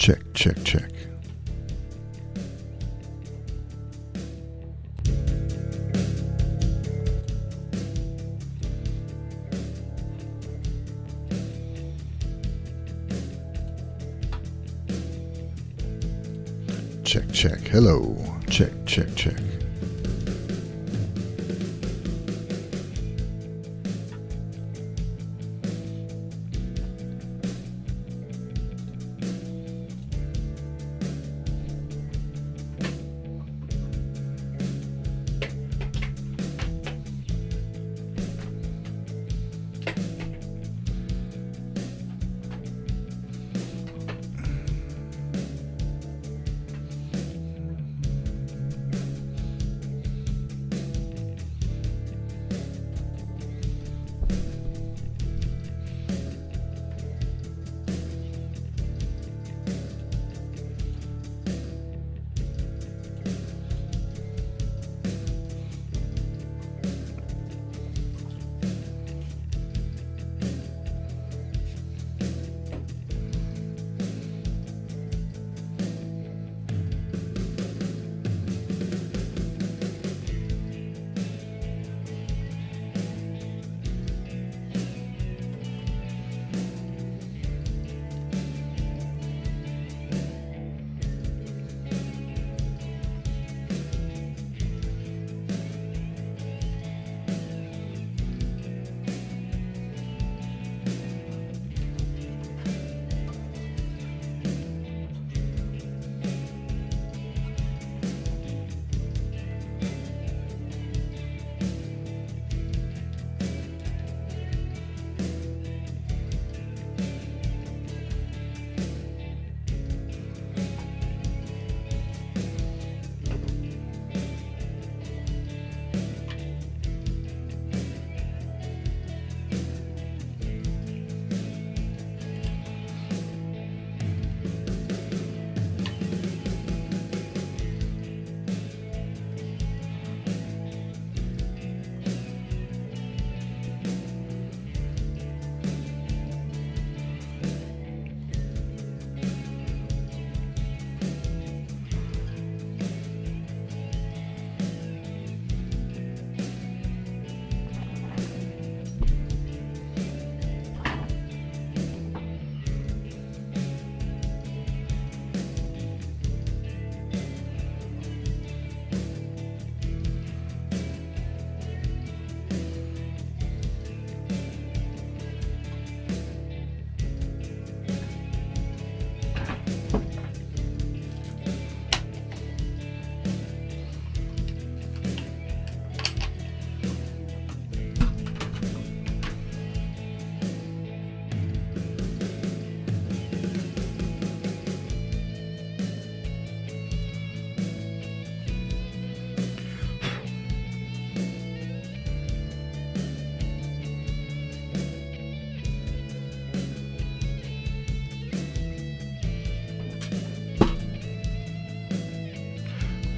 Check, check, check. Check, check. Hello. Check, check, check.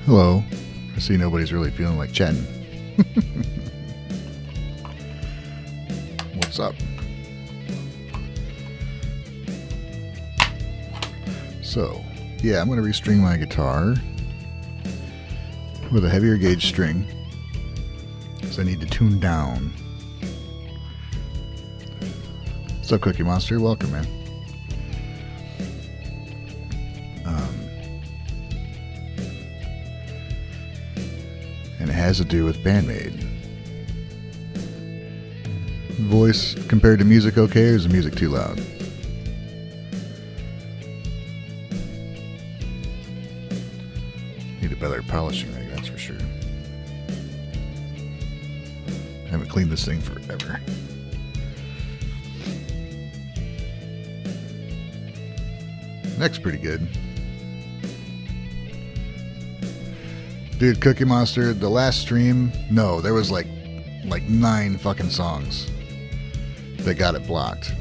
Hello. I see nobody's really feeling like chatting. What's up? So, yeah, I'm going to restring my guitar with a heavier gauge string because I need to tune down. What's up, Cookie Monster? Welcome, man. And it has to do with BAND-MAID. Voice compared to music okay, or is the music too loud? Need a better polishing rig, that's for sure. I haven't cleaned this thing forever. Neck's pretty good. Dude, Cookie Monster, the last stream, no, there was like 9 fucking songs that got it blocked.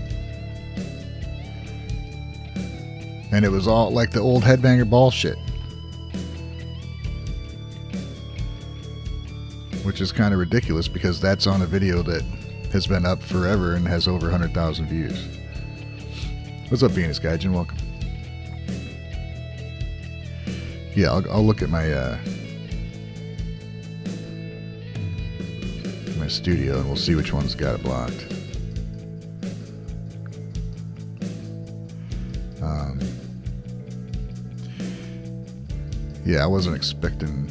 And it was all like the old Headbanger Ball shit. Which is kind of ridiculous because that's on a video that has been up forever and has over 100,000 views. What's up, Venus Gaijin? Welcome. Yeah, I'll look at my my studio and we'll see which one's got it blocked. Yeah, I wasn't expecting.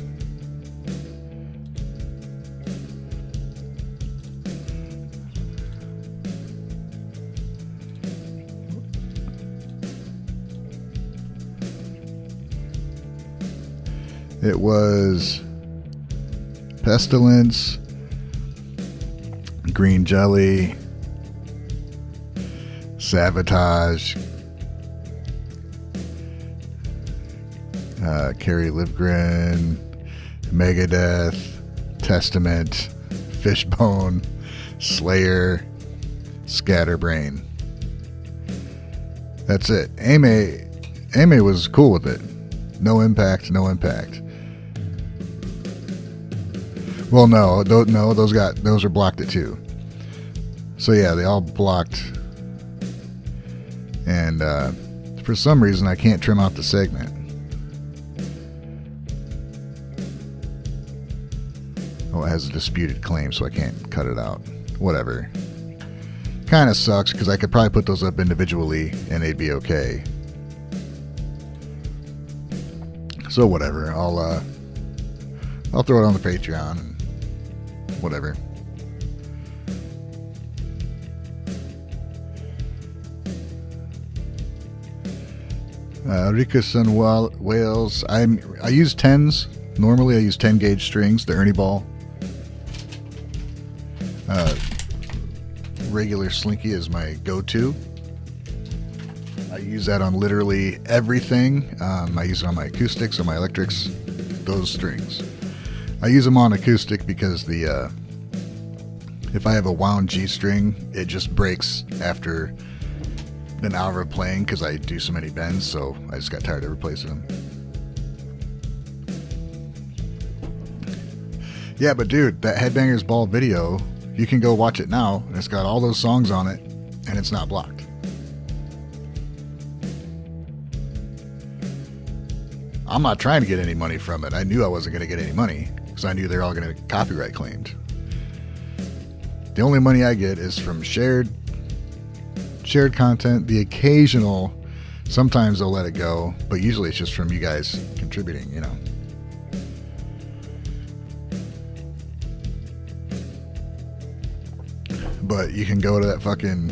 It was Pestilence, Green Jelly, Sabotage, Carrie Livgren, Megadeth, Testament, Fishbone, Slayer, Scatterbrain. That's it. Ame was cool with it. No Impact, No Impact. Well, no, those are blocked it too. So yeah, they all blocked. And for some reason, I can't trim out the segment. Oh, it has a disputed claim, so I can't cut it out. Whatever. Kind of sucks because I could probably put those up individually and they'd be okay. So whatever. I'll throw it on the Patreon and whatever. Ricus and Wales. I use 10s. Normally I use 10 gauge strings, the Ernie Ball. Regular Slinky is my go-to. I use that on literally everything. I use it on my acoustics, on my electrics, those strings. I use them on acoustic because if I have a wound G string, it just breaks after an hour of playing because I do so many bends, so I just got tired of replacing them. Yeah, but dude, that Headbangers Ball video, you can go watch it now, and it's got all those songs on it, and it's not blocked. I'm not trying to get any money from it. I knew I wasn't going to get any money because I knew they're all going to get copyright claimed. The only money I get is from shared content, the occasional, sometimes they'll let it go, but usually it's just from you guys contributing, you know. But you can go to that fucking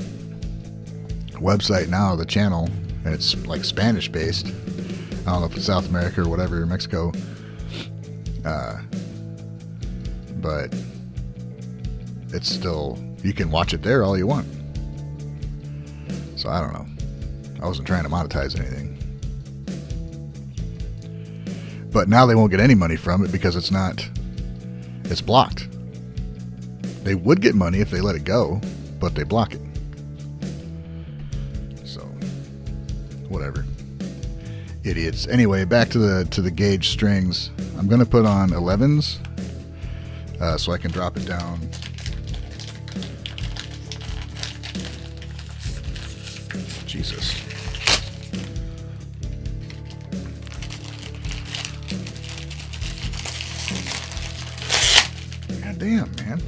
website now, the channel, and it's like Spanish based. I don't know if it's South America or whatever, Mexico. But it's still, you can watch it there all you want. So I don't know. I wasn't trying to monetize anything. But now they won't get any money from it because it's blocked. They would get money if they let it go, but they block it. So, whatever. Idiots. Anyway, back to the gauge strings. I'm gonna put on 11s, so I can drop it down. Jesus. God damn, man.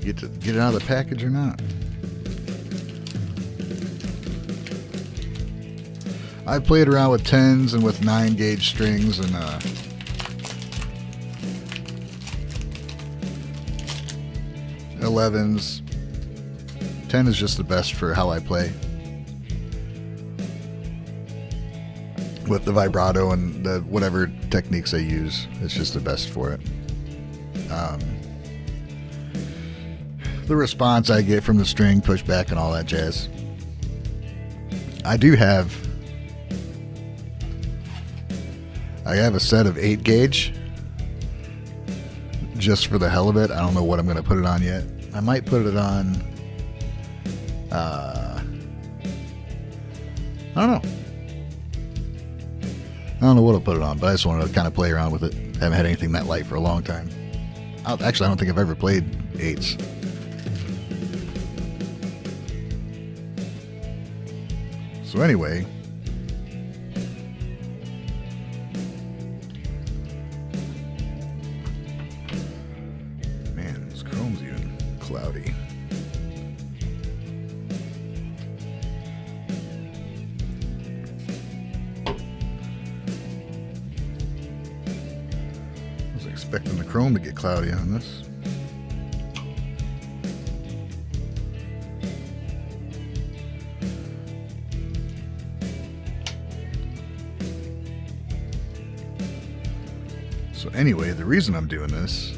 Get it out of the package or not. I've played around with 10s and with 9 gauge strings and 11s. 10 is just the best for how I play. With the vibrato and the whatever techniques I use, it's just the best for it. The response I get from the string pushback and all that jazz. I have a set of 8 gauge just for the hell of it. I don't know what I'm going to put it on yet. I might put it on I don't know what I'll put it on, but I just wanted to kind of play around with it. Haven't had anything that light for a long time. Actually, I don't think I've ever played 8s. So anyway, even cloudy. I was expecting the chrome to get cloudy on this. So anyway, the reason I'm doing this,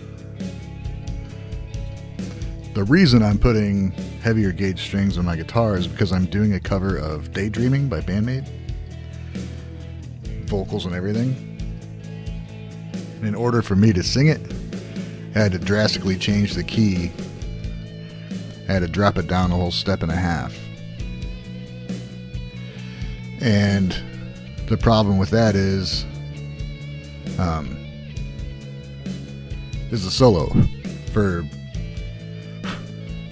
the reason I'm putting heavier gauge strings on my guitar is because I'm doing a cover of Daydreaming by BAND-MAID. Vocals and everything. And in order for me to sing it, I had to drastically change the key. I had to drop it down a whole step and a half. And the problem with that is the solo. For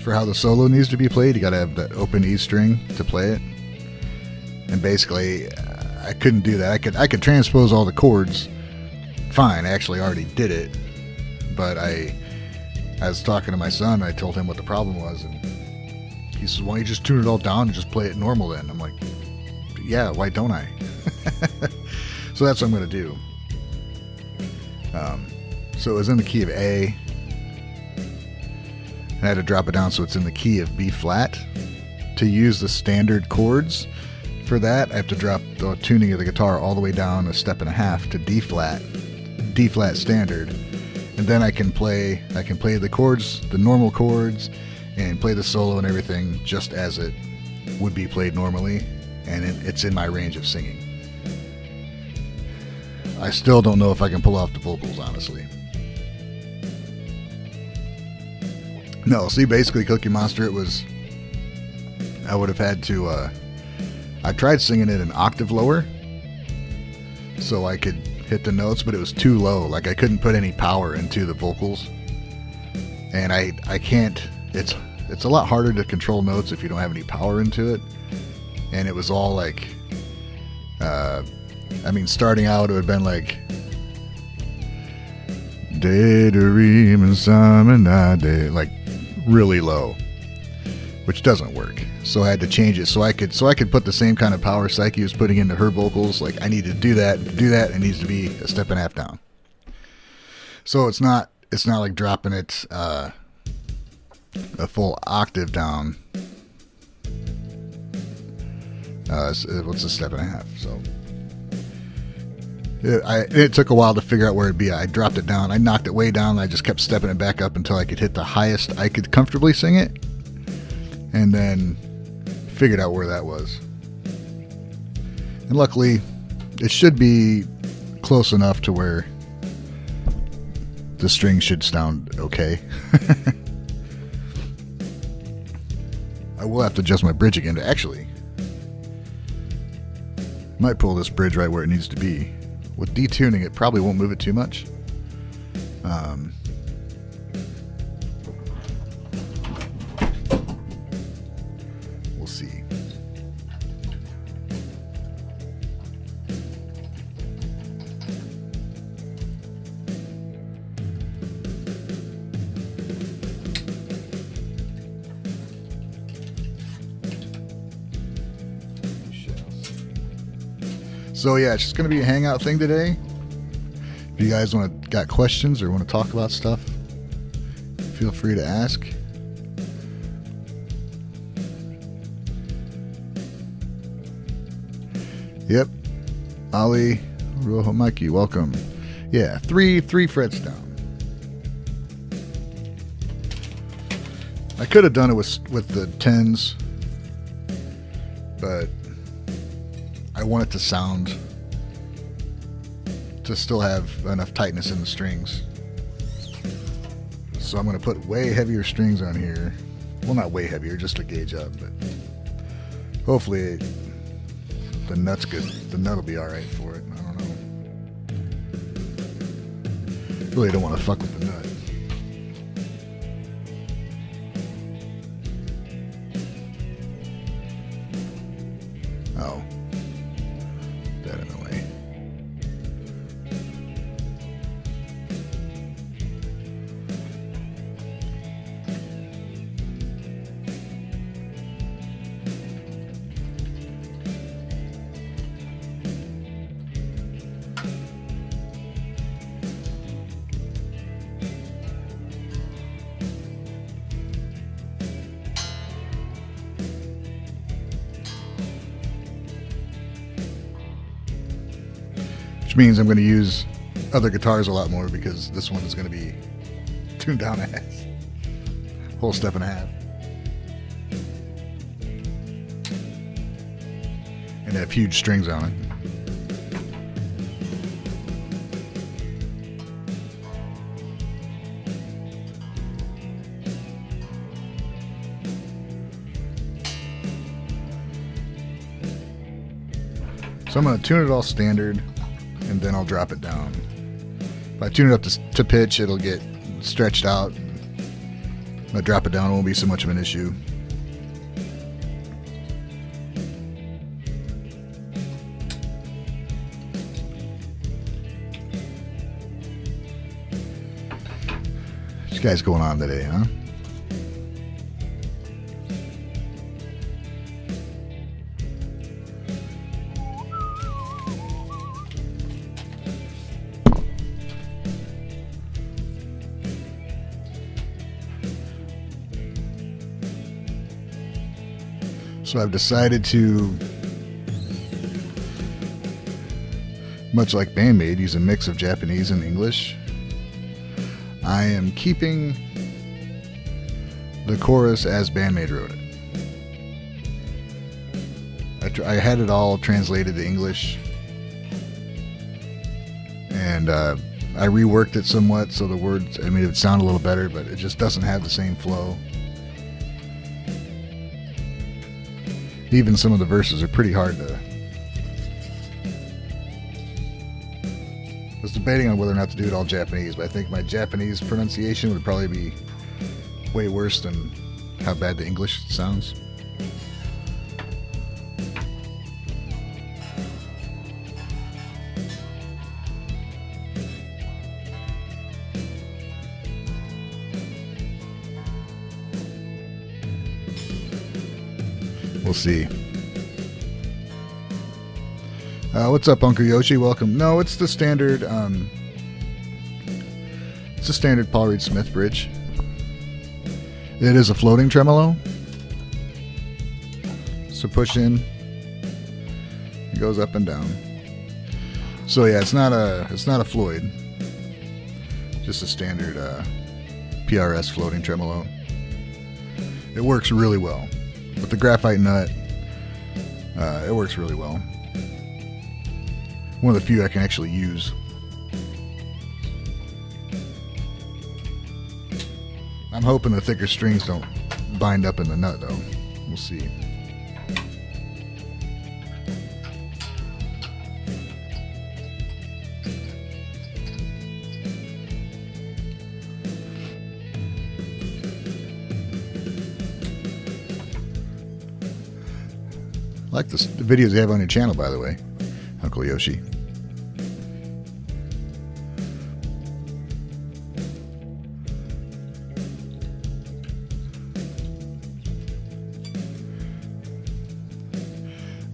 how the solo needs to be played, you gotta have that open E string to play it. And basically, I couldn't do that. I could transpose all the chords fine. I actually already did it, but I was talking to my son. I told him what the problem was, and he says, "Why don't you just tune it all down and just play it normal then?" I'm like, "Yeah, why don't I?" So that's what I'm gonna do. So it was in the key of A. I had to drop it down so it's in the key of B flat. To use the standard chords for that, I have to drop the tuning of the guitar all the way down a step and a half to D flat standard, and then I can play the chords, the normal chords, and play the solo and everything just as it would be played normally, and it's in my range of singing. I still don't know if I can pull off the vocals, honestly. No, see, basically Cookie Monster, I would have had to, I tried singing it an octave lower so I could hit the notes, but it was too low. Like, I couldn't put any power into the vocals. And I can't, it's a lot harder to control notes if you don't have any power into it. And it was all like, starting out it would have been like, daydreaming some day, like really low, which doesn't work. So I had to change it so I could put the same kind of power Psyche was putting into her vocals. Like, I need to do that. It needs to be a step and a half down. So it's not like dropping it a full octave down. What's a step and a half? So it took a while to figure out where it'd be. I dropped it down. I knocked it way down. And I just kept stepping it back up until I could hit the highest I could comfortably sing it, and then figured out where that was. And luckily, it should be close enough to where the string should sound okay. I will have to adjust my bridge again. Actually, might pull this bridge right where it needs to be. With detuning, it probably won't move it too much. We'll see. So yeah, it's just going to be a hangout thing today. If you guys got questions or want to talk about stuff, feel free to ask. Yep. Ali, Rojo Mikey, welcome. Yeah, three frets down. I could have done it with the 10s, but I want it to sound to still have enough tightness in the strings. So I'm going to put way heavier strings on here. Well, not way heavier, just a gauge up, but hopefully the nut's good. The nut will be alright for it. I don't know. Really don't want to fuck with the nut. Oh. That in the way. which means I'm going to use other guitars a lot more because this one is going to be tuned down a half, whole step and a half, and have huge strings on it. So I'm going to tune it all standard, and then I'll drop it down. If I tune it up to pitch, it'll get stretched out. If I drop it down, it won't be so much of an issue. What you guys going on today, huh? So I've decided to, much like BAND-MAID, use a mix of Japanese and English. I am keeping the chorus as BAND-MAID wrote it. I had it all translated to English, and I reworked it somewhat so the words, it would sound a little better, but it just doesn't have the same flow. Even some of the verses are pretty hard to... I was debating on whether or not to do it all Japanese, but I think my Japanese pronunciation would probably be way worse than how bad the English sounds. We'll see. What's up, Uncle Yoshi? Welcome. No, it's the standard. It's a standard Paul Reed Smith bridge. It is a floating tremolo. So push in. It goes up and down. So yeah, it's not a Floyd. Just a standard PRS floating tremolo. It works really well. With the graphite nut, it works really well. One of the few I can actually use. I'm hoping the thicker strings don't bind up in the nut, though. We'll see. I like the videos you have on your channel, by the way, Uncle Yoshi.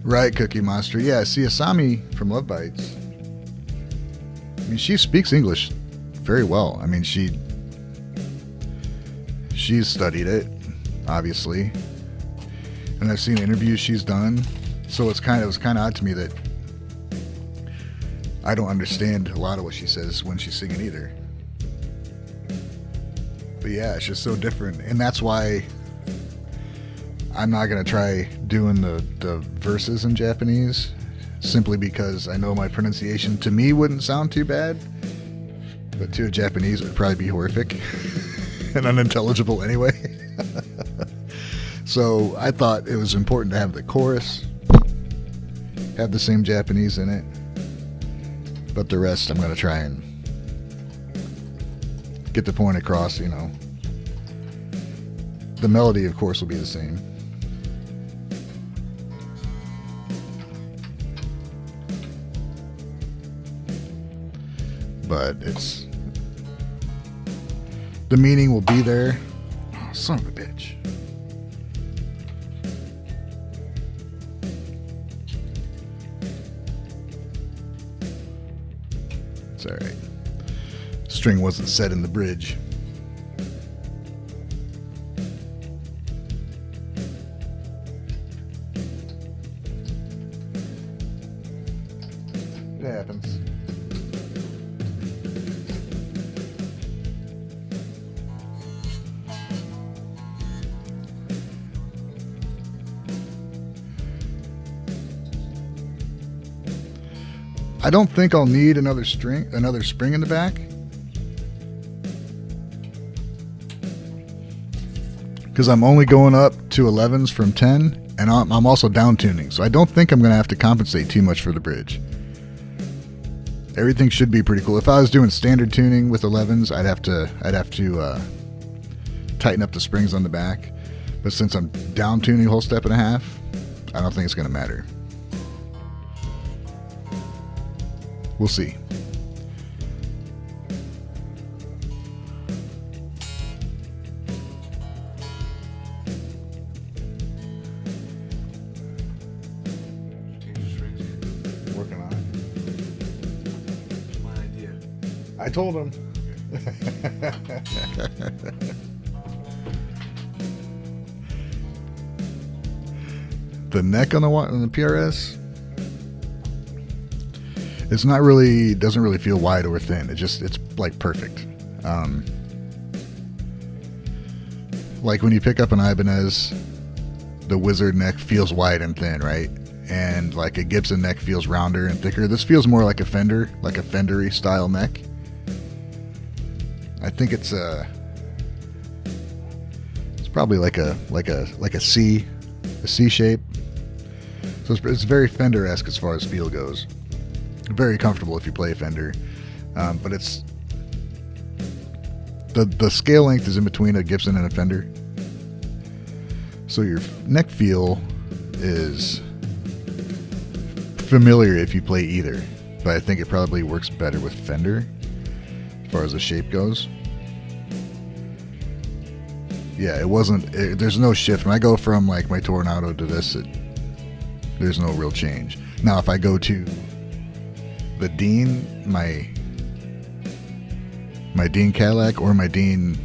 Right, Cookie Monster. Yeah, see, Asami from Love Bites. I mean, she speaks English very well. I mean, she's studied it, obviously. And I've seen interviews she's done, so it was kind of odd to me that I don't understand a lot of what she says when she's singing either. But yeah, it's just so different, and that's why I'm not gonna try doing the verses in Japanese, simply because I know my pronunciation to me wouldn't sound too bad, but to a Japanese it would probably be horrific and unintelligible anyway. So I thought it was important to have the chorus have the same Japanese in it, but the rest I'm going to try and get the point across, you know. The melody, of course, will be the same. But the meaning will be there. Oh, son of a bitch. It's alright. String wasn't set in the bridge. It happens. I don't think I'll need another spring in the back, because I'm only going up to 11s from 10, and I'm also down tuning, so I don't think I'm going to have to compensate too much for the bridge. Everything should be pretty cool. If I was doing standard tuning with 11s, I'd have to tighten up the springs on the back. But since I'm down tuning a whole step and a half, I don't think it's going to matter. We'll see. Working on it. My idea. I told him. The neck on the PRS, it's not really, doesn't really feel wide or thin. It's like perfect. Like when you pick up an Ibanez, the Wizard neck feels wide and thin, right? And like a Gibson neck feels rounder and thicker. This feels more like a Fender, like a Fendery style neck. I think it's probably like a C shape. So it's very Fender-esque as far as feel goes. Very comfortable if you play Fender, but it's the scale length is in between a Gibson and a Fender, so your neck feel is familiar if you play either. But I think it probably works better with Fender as far as the shape goes. Yeah, there's no shift. When I go from like my Tornado to this, there's no real change. Now, if I go to the Dean, my Dean Cadillac, or my Dean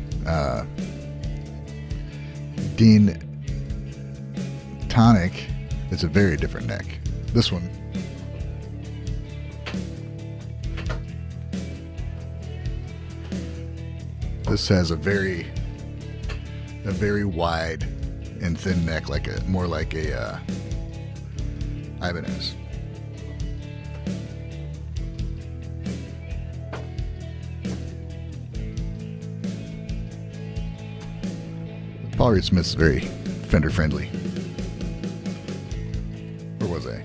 Tonic, it's a very different neck. This one, this has a very wide and thin neck, more like a Ibanez. Paul Reed Smith's very Fender friendly. Where was I?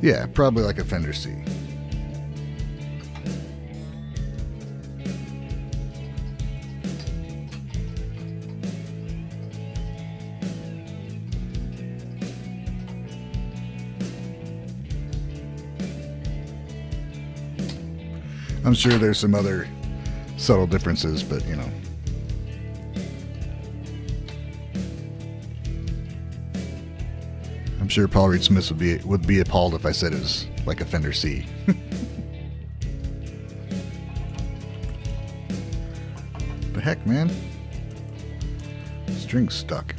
Yeah, probably like a Fender C. I'm sure there's some other subtle differences, but you know. I'm sure Paul Reed Smith would be appalled if I said it was like a Fender C. The heck, man? String's stuck.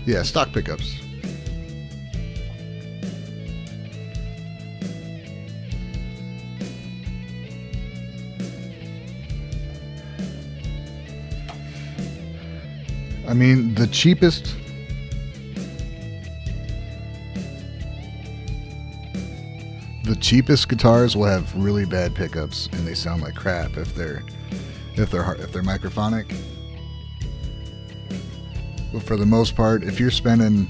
Yeah, stock pickups. I mean, the cheapest guitars will have really bad pickups and they sound like crap if they're microphonic. But for the most part, if you're spending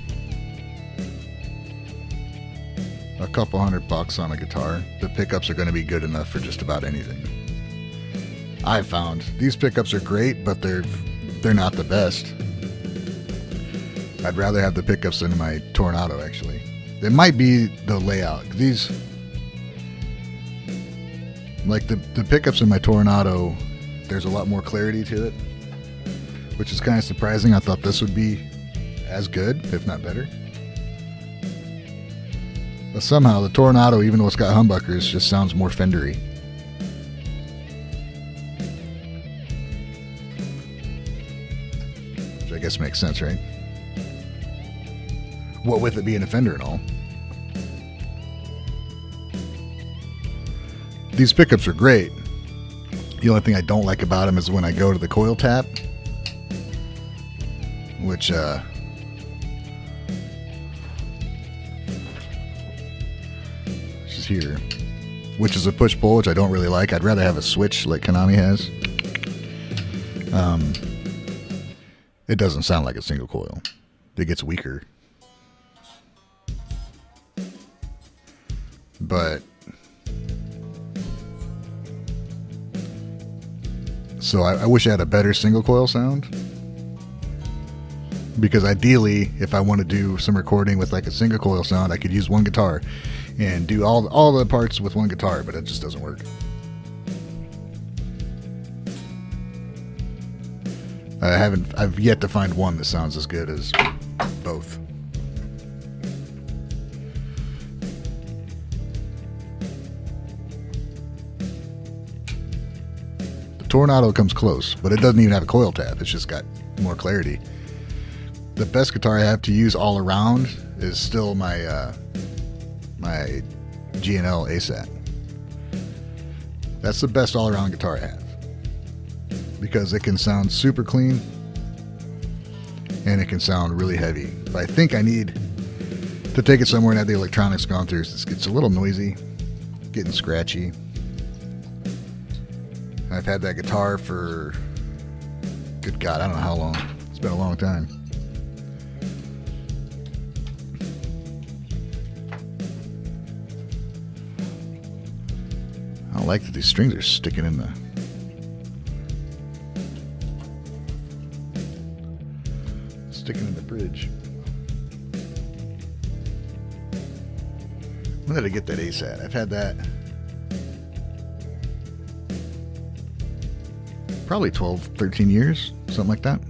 a couple $100 on a guitar, the pickups are going to be good enough for just about anything. I've found these pickups are great, but they're not the best. I'd rather have the pickups in my Tornado, actually. It might be the layout. These, like the pickups in my Tornado, there's a lot more clarity to it, which is kind of surprising. I thought this would be as good, if not better. But somehow the Tornado, even though it's got humbuckers, just sounds more Fendery. guess makes sense, right? What with it being a Fender and all. These pickups are great. The only thing I don't like about them is when I go to the coil tap, which is here, which is a push-pull, which I don't really like. I'd rather have a switch like Konami has. It doesn't sound like a single coil. It gets weaker. But so I wish I had a better single coil sound, because ideally, if I want to do some recording with like a single coil sound, I could use one guitar and do all the parts with one guitar, but it just doesn't work. I've yet to find one that sounds as good as both. Tornado comes close, but it doesn't even have a coil tap. It's just got more clarity. The best guitar I have to use all around is still my my G&L ASAT. That's the best all around guitar I have, because it can sound super clean and it can sound really heavy. But I think I need to take it somewhere and have the electronics gone through. It's a little noisy, getting scratchy. I've had that guitar for, good God, I don't know how long. It's been a long time. I don't like that these strings are sticking in the bridge. When did I get that ASAT? I've had that probably 12, 13 years, something like that.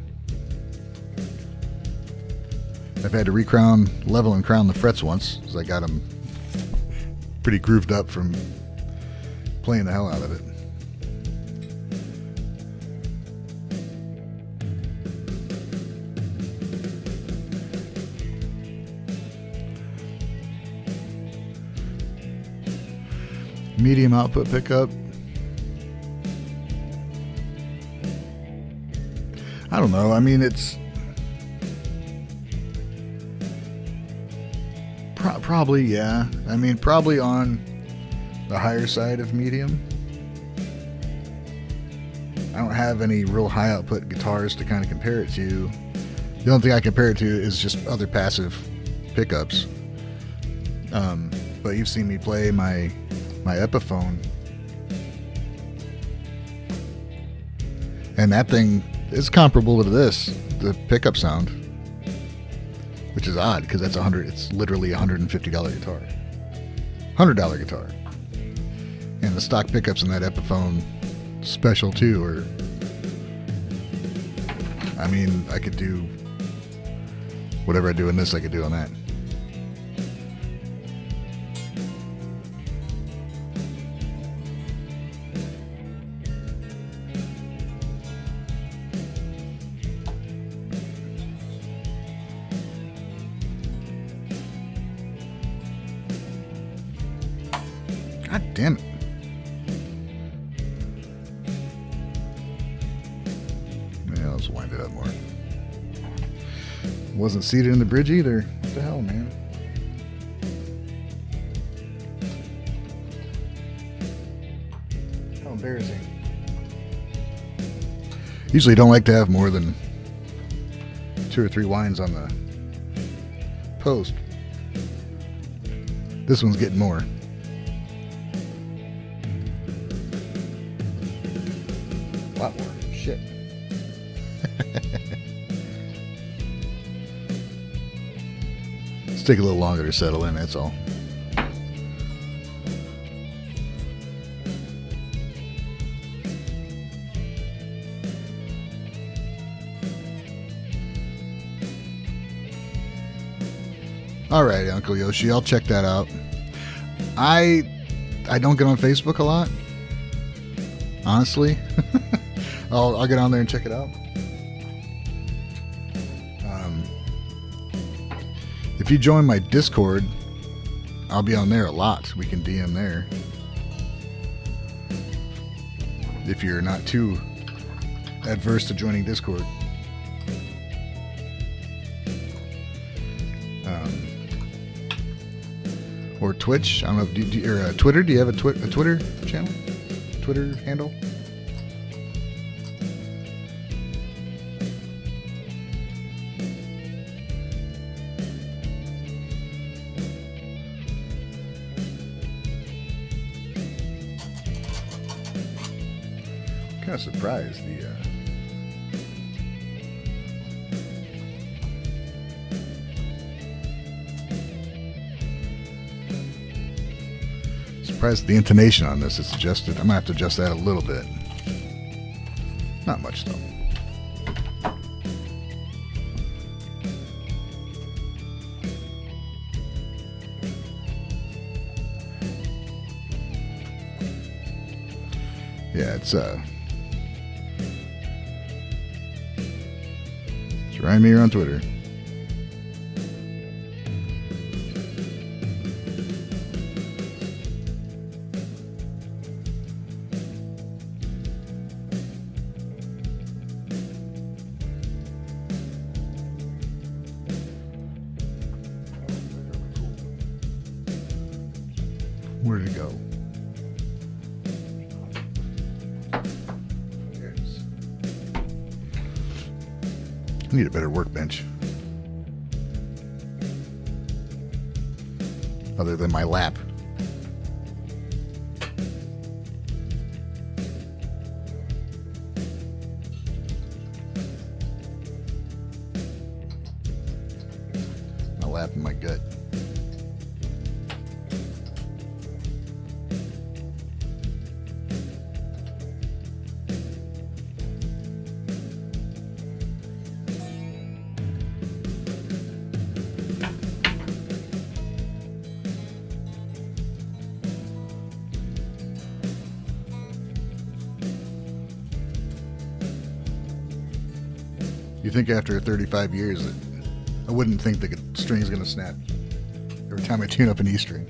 I've had to level and crown the frets once, because I got them pretty grooved up from playing the hell out of it. Medium output pickup. I don't know. I mean, it's probably, yeah. I mean, probably on the higher side of medium. I don't have any real high output guitars to kind of compare it to. The only thing I compare it to is just other passive pickups. But you've seen me play my Epiphone, and that thing is comparable to this, the pickup sound, which is odd because that's it's literally $150 guitar, $100 guitar, and the stock pickups in that Epiphone Special 2 are, I mean, I could do whatever I do in this, I could do on that. God damn it. Yeah, let's wind it up more. Wasn't seated in the bridge either. What the hell, man? How embarrassing. Usually don't like to have more than 2 or 3 winds on the post. This one's getting more. A lot more. Shit. Let's take a little longer to settle in, that's all. Alright, Uncle Yoshi, I'll check that out. I don't get on Facebook a lot, honestly. I'll get on there and check it out. If you join my Discord, I'll be on there a lot. We can DM there. If you're not too adverse to joining Discord. Or Twitch. I don't know if or Twitter. Do you have a Twitter channel? Twitter handle? Kind of surprised the intonation on this is adjusted. I might have to adjust that a little bit. Not much though. Yeah, it's Ryan Meir on Twitter. Where did it go? There it is. I need a better workbench. Other than my lap. My lap and my gut. You think after 35 years that I wouldn't think the string's gonna snap every time I tune up an E string.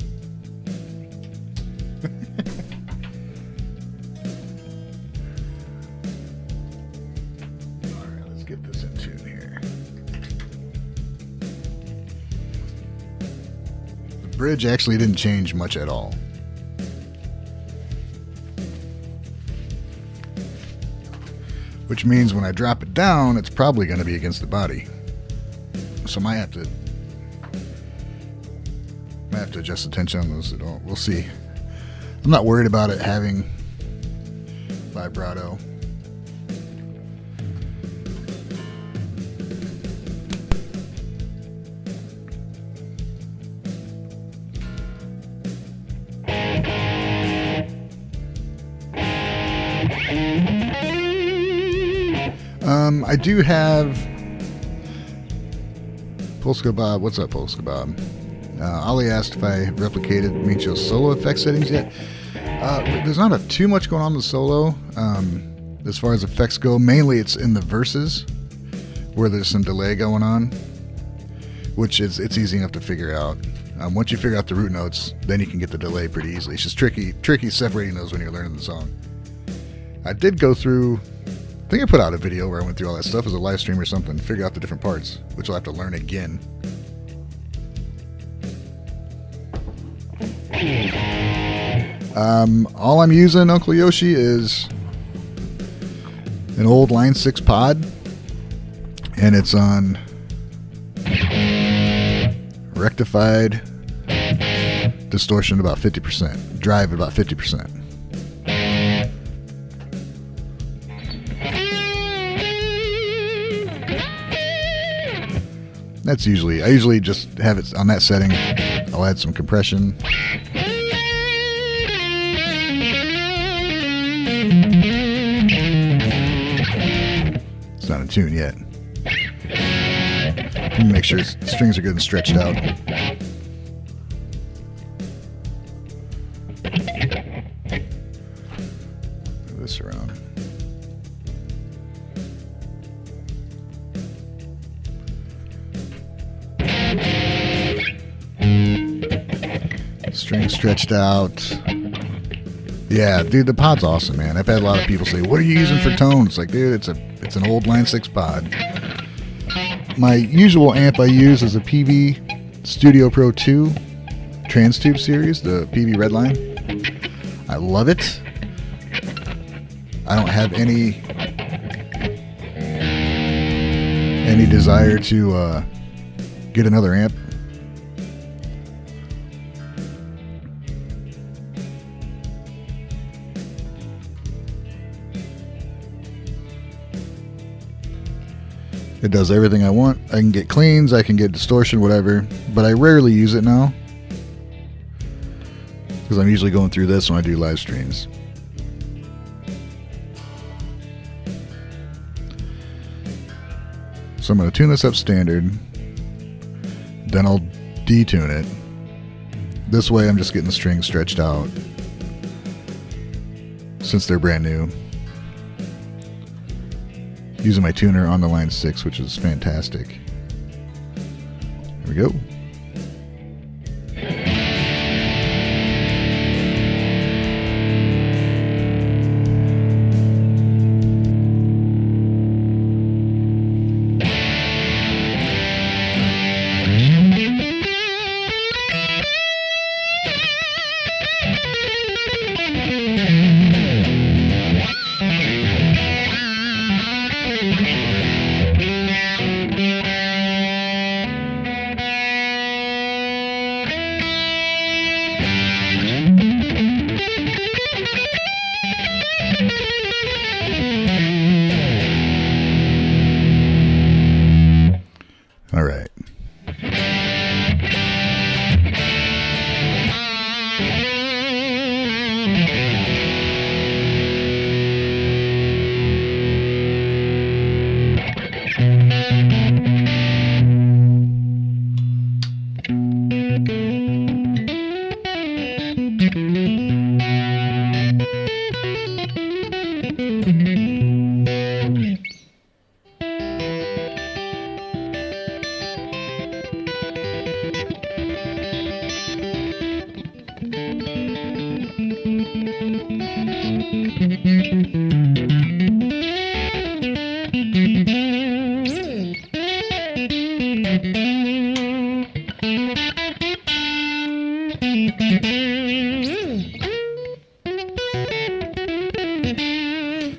Alright, let's get this in tune here. The bridge actually didn't change much at all. Which means when I drop it down, it's probably going to be against the body. So I might have to adjust the tension on those. We'll see. I'm not worried about it having vibrato. I do have Polska Bob. What's up, Polska Bob? Ollie asked if I replicated Micho's solo effect settings yet. There's not too much going on with the solo as far as effects go. Mainly it's in the verses where there's some delay going on, which it's easy enough to figure out. Once you figure out the root notes, then you can get the delay pretty easily. It's just tricky separating those when you're learning the song. I did go through, I think I put out a video where I went through all that stuff as a live stream or something, figure out the different parts, which I'll have to learn again. All I'm using, Uncle Yoshi, is an old Line 6 pod, and it's on rectified distortion about 50%, drive about 50%. That's I usually just have it on that setting. I'll add some compression. It's not in tune yet. Make sure the strings are good and stretched out. Move this around. String stretched out. Yeah, dude, the pod's awesome, man. I've had a lot of people say, "What are you using for tone?" It's like, dude, it's an old Line 6 pod. My usual amp I use is a PV Studio Pro 2 Trans Tube series, the PV Redline. I love it. I don't have any desire to get another amp. It does everything I want. I can get cleans, I can get distortion, whatever, but I rarely use it now because I'm usually going through this when I do live streams. So I'm going to tune this up standard, then I'll detune it. This way I'm just getting the strings stretched out since they're brand new. Using my tuner on the Line 6, which is fantastic. There we go. All right.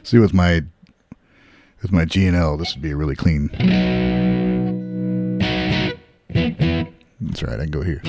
See, with my G&L, this would be a really clean. That's right, I can go here.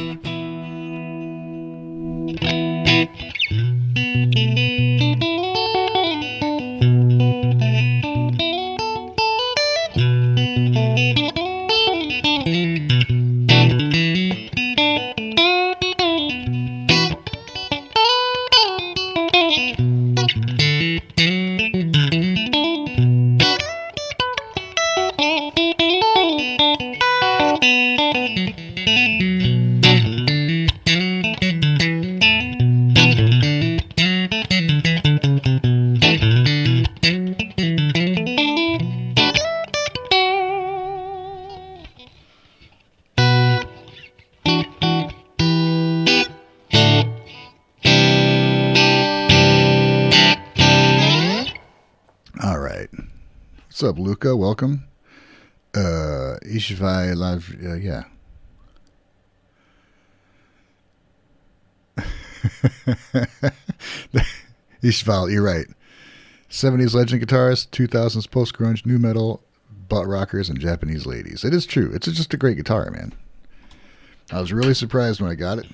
What's up, Luca? Welcome. Ishvai Live, yeah. Ishval, you're right. 70s legend guitarist, 2000s post-grunge, new metal, butt rockers, and Japanese ladies. It is true. It's just a great guitar, man. I was really surprised when I got it.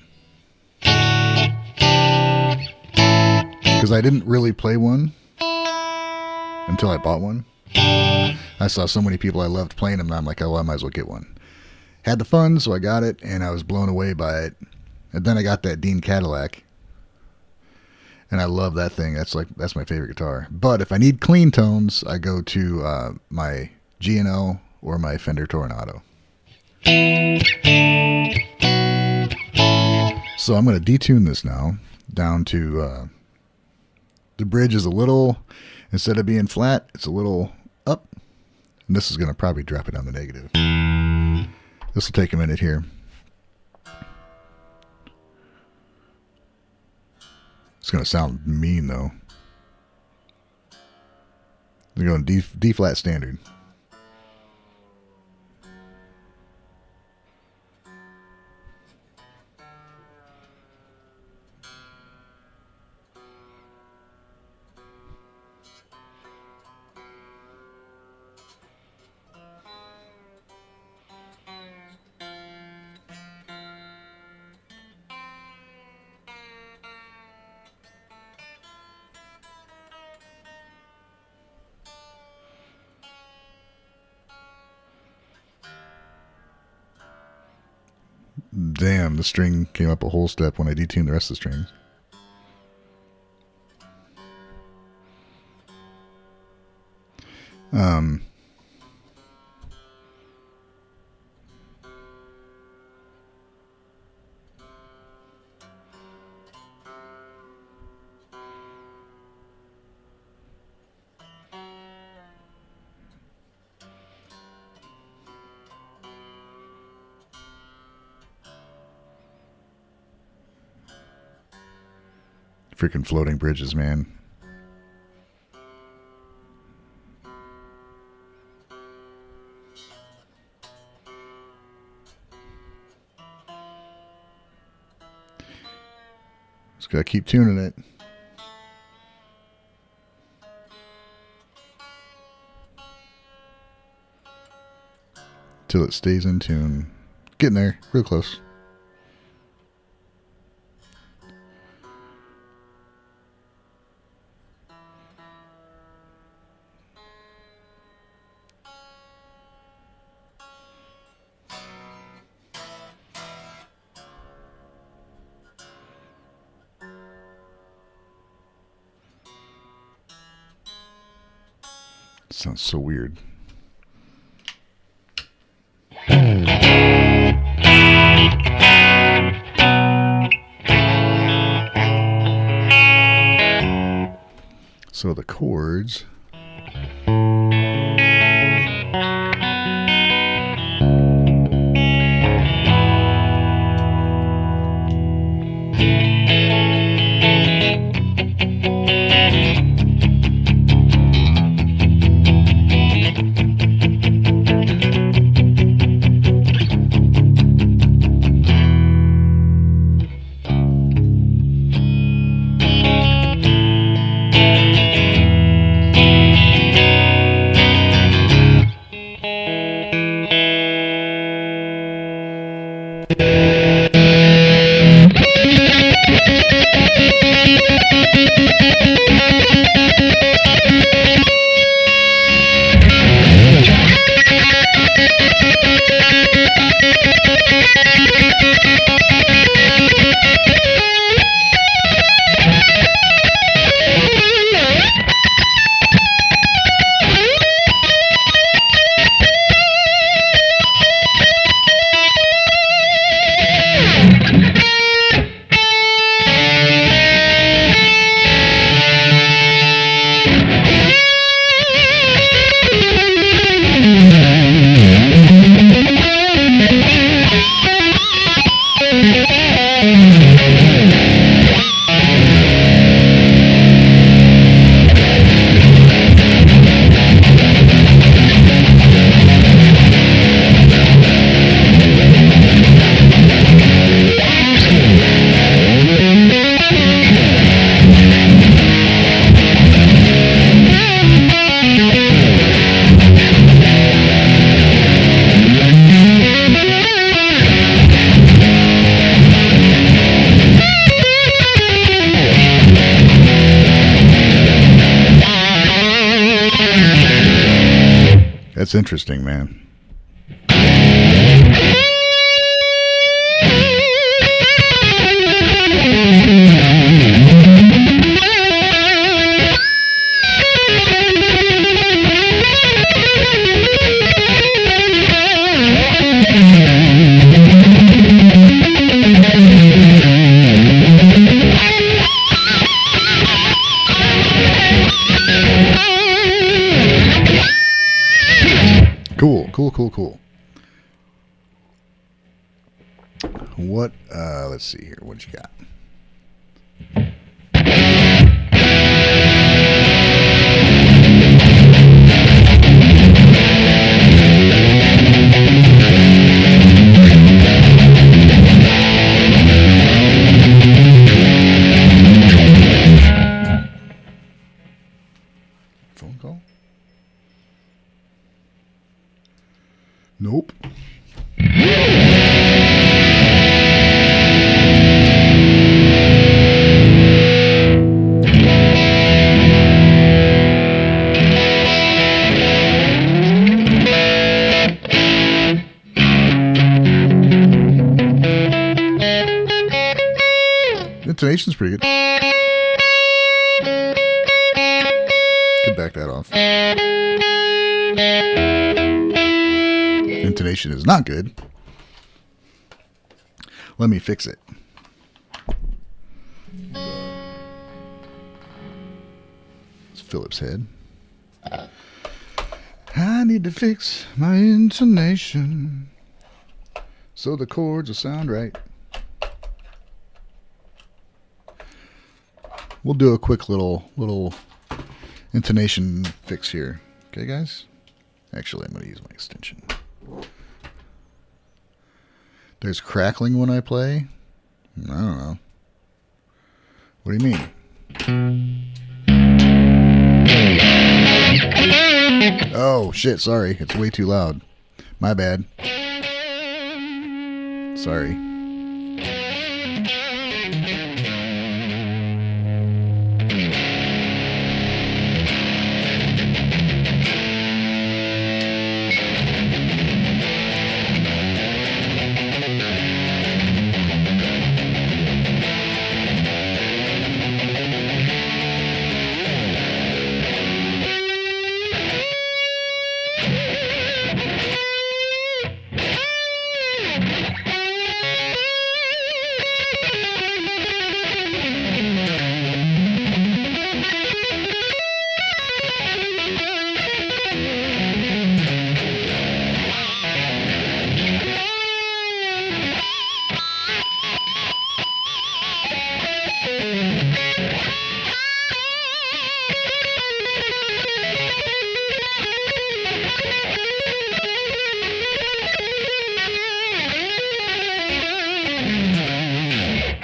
Because I didn't really play one until I bought one. I saw so many people I loved playing them, and I'm like, oh, well, I might as well get one. Had the funds, so I got it, and I was blown away by it. And then I got that Dean Cadillac, and I love that thing. That's my favorite guitar. But if I need clean tones, I go to my G&L or my Fender Toronado. So I'm going to detune this now down to the bridge is a little, instead of being flat, it's a little up. And this is going to probably drop it down the negative. This will take a minute here. It's going to sound mean, though. They're going D flat standard. Damn, the string came up a whole step when I detuned the rest of the strings. Freaking floating bridges, man. Just gotta keep tuning it. Till it stays in tune. Getting there, real close. Sounds so weird. So the chords. That's interesting, man. Cool. What, let's see here. What you got? intonation's pretty good. Could back that off. Intonation is not good. Let me fix it. It's Philip's head. I need to fix my intonation so the chords will sound right. We'll do a quick little intonation fix here. Okay, guys? Actually, I'm going to use my extension. There's crackling when I play. I don't know. What do you mean? Oh, shit, sorry. It's way too loud. My bad. Sorry.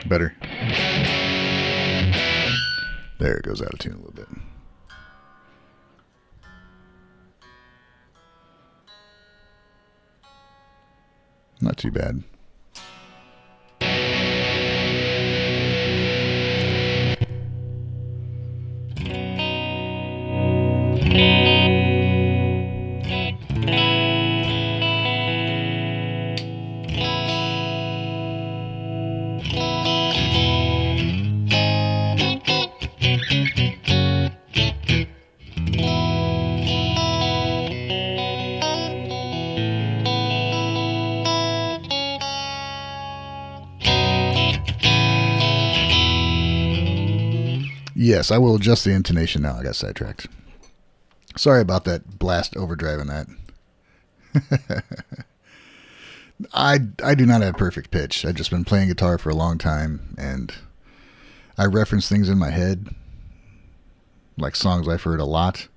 Better. There, it goes out of tune a little bit. Not too bad. Yes, I will adjust the intonation now. I got sidetracked. Sorry about that blast overdrive on that. I do not have perfect pitch. I've just been playing guitar for a long time, and I reference things in my head, like songs I've heard a lot,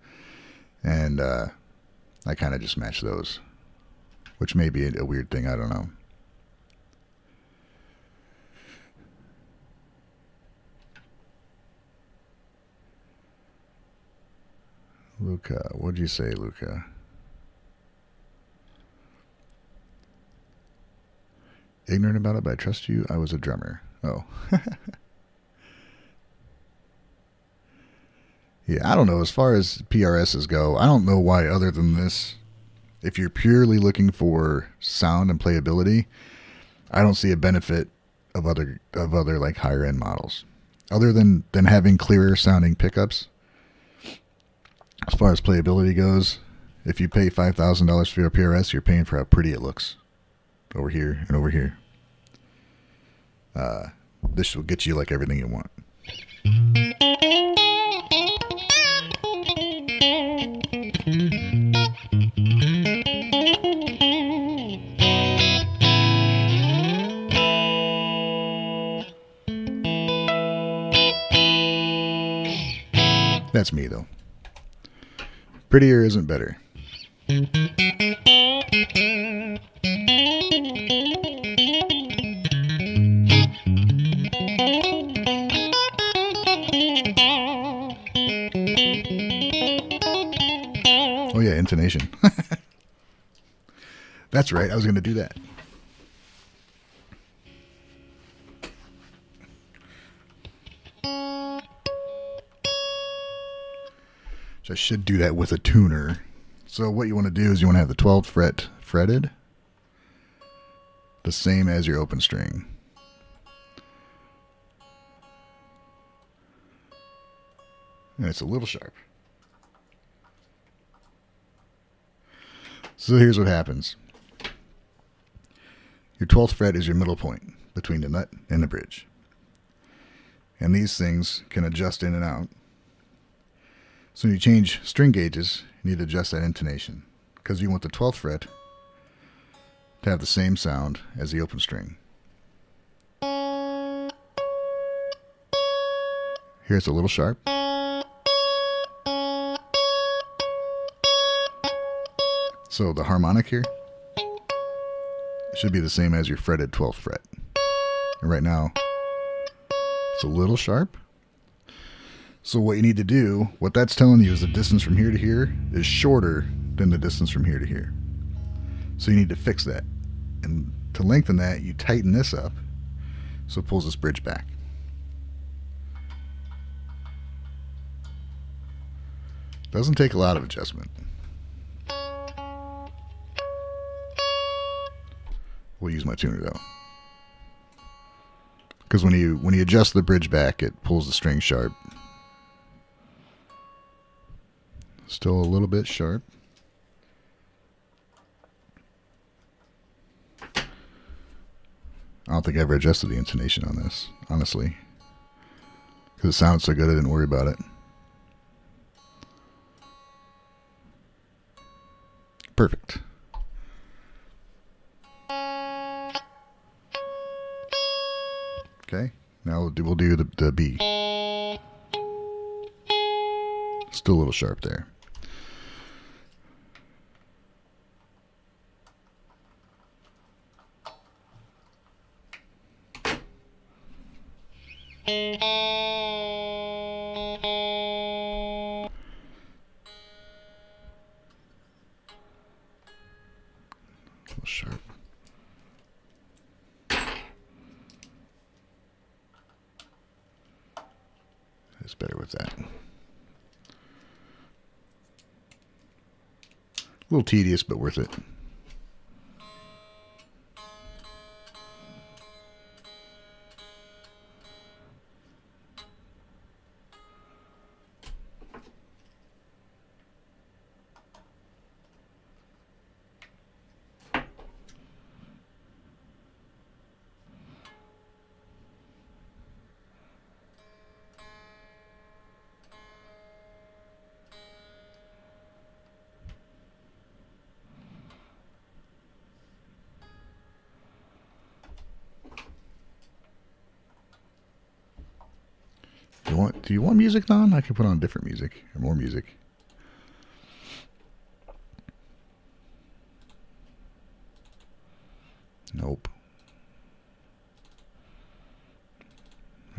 and I kind of just match those, which may be a weird thing. I don't know. Luca, what'd you say, Luca? Ignorant about it, but I trust you. I was a drummer. Oh. Yeah, I don't know. As far as PRSs go, I don't know why other than this. If you're purely looking for sound and playability, I don't see a benefit of other like higher end models. Other than having clearer sounding pickups. As far as playability goes, if you pay $5,000 for your PRS, you're paying for how pretty it looks. Over here and over here. This will get you like everything you want. That's me, though. Prettier isn't better. Oh yeah, intonation. That's right, I was going to do that. So I should do that with a tuner. So what you want to do is you want to have the 12th fret fretted the same as your open string. And it's a little sharp. So here's what happens. Your 12th fret is your middle point between the nut and the bridge. And these things can adjust in and out. So when you change string gauges, you need to adjust that intonation, because you want the 12th fret to have the same sound as the open string. Here it's a little sharp. So the harmonic here should be the same as your fretted 12th fret. And right now, it's a little sharp. So what you need to do, what that's telling you is the distance from here to here is shorter than the distance from here to here. So you need to fix that. And to lengthen that, you tighten this up so it pulls this bridge back. Doesn't take a lot of adjustment. We'll use my tuner though, because when you adjust the bridge back, it pulls the string sharp. Still a little bit sharp. I don't think I ever adjusted the intonation on this, honestly, because it sounds so good I didn't worry about it. Perfect. Okay, now we'll do the B. Still a little sharp there. A little sharp. It's better with that. A little tedious, but worth it. Do you want music on? I can put on different music or more music. Nope.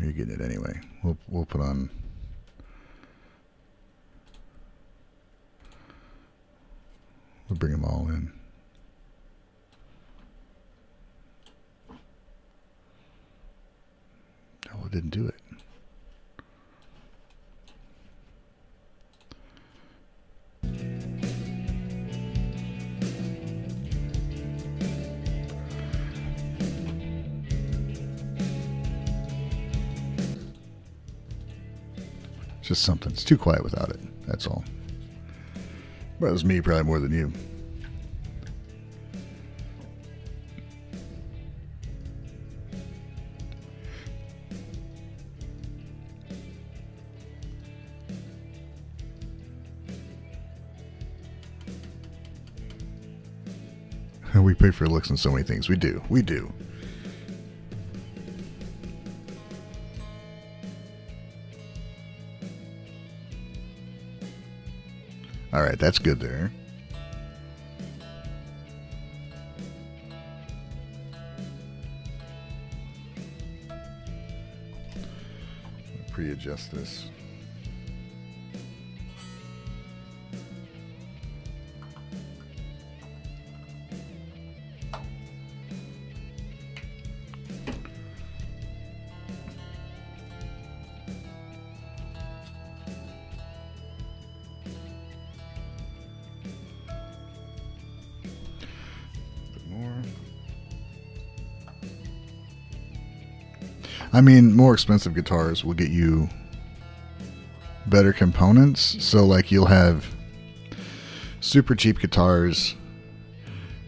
You're getting it anyway. We'll put on. We'll bring them all in. Oh, it didn't do it. Just something. It's too quiet without it. That's all. But it was me probably more than you. We pay for looks in so many things. We do. We do. All right, that's good there. Pre-adjust this. I mean, more expensive guitars will get you better components. So like you'll have super cheap guitars,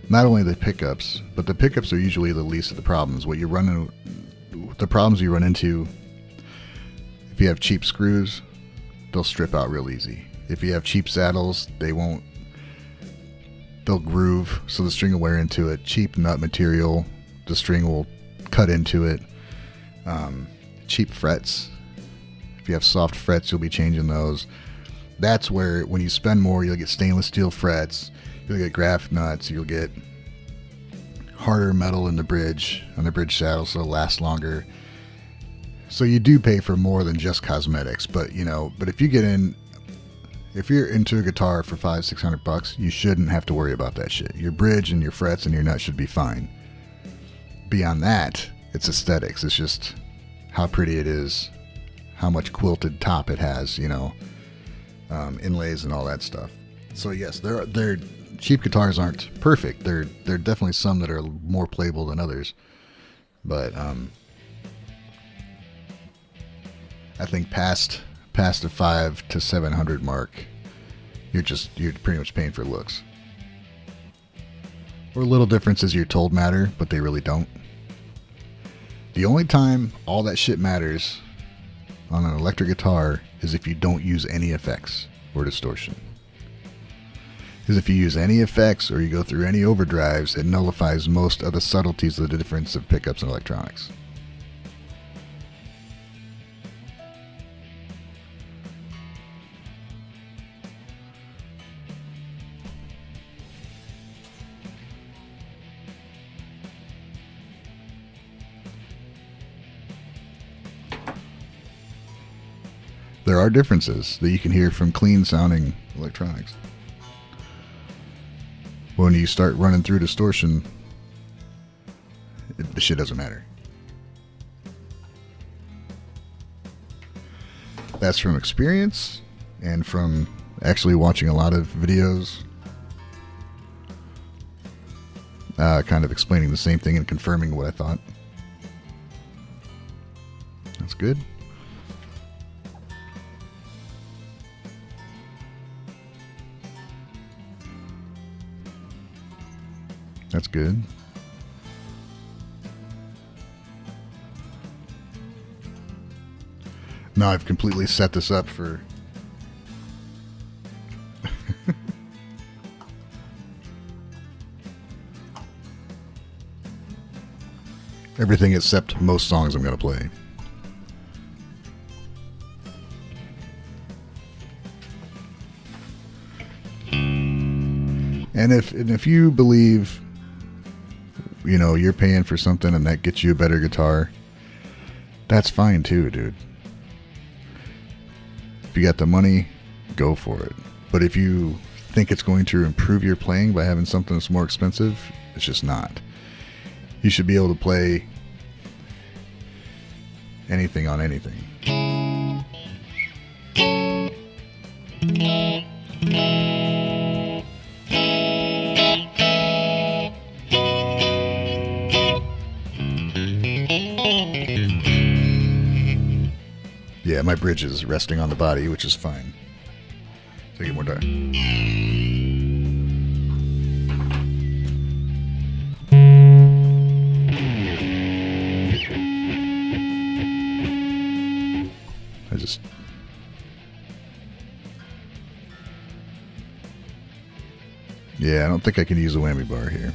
not only the pickups, but the pickups are usually the least of the problems. The problems you run into, if you have cheap screws, they'll strip out real easy. If you have cheap saddles, they'll groove, so the string will wear into it. Cheap nut material, the string will cut into it. Cheap frets, if you have soft frets, you'll be changing those. That's where, when you spend more, you'll get stainless steel frets, you'll get graft nuts, you'll get harder metal in the bridge, on the bridge saddle, so it'll last longer. So you do pay for more than just cosmetics, but if you're into a guitar for $500-600, you shouldn't have to worry about that shit. Your bridge and your frets and your nuts should be fine. Beyond that, it's aesthetics. It's just how pretty it is, how much quilted top it has, inlays and all that stuff. So yes, they're cheap guitars aren't perfect. There are definitely some that are more playable than others, but I think past the $500 to $700 mark, you're pretty much paying for looks. Or little differences you're told matter, but they really don't. The only time all that shit matters on an electric guitar is if you don't use any effects or distortion. Because if you use any effects or you go through any overdrives, it nullifies most of the subtleties of the difference of pickups and electronics. There are differences that you can hear from clean sounding electronics. When you start running through distortion, the shit doesn't matter. That's from experience and from actually watching a lot of videos kind of explaining the same thing and confirming what I thought. That's good. That's good. Now I've completely set this up for everything except most songs I'm going to play. And if you believe, you're paying for something and that gets you a better guitar, that's fine too, dude. If you got the money, go for it. But if you think it's going to improve your playing by having something that's more expensive, it's just not. You should be able to play anything on anything. Yeah, my bridge is resting on the body, which is fine. Take it more time. Yeah, I don't think I can use a whammy bar here.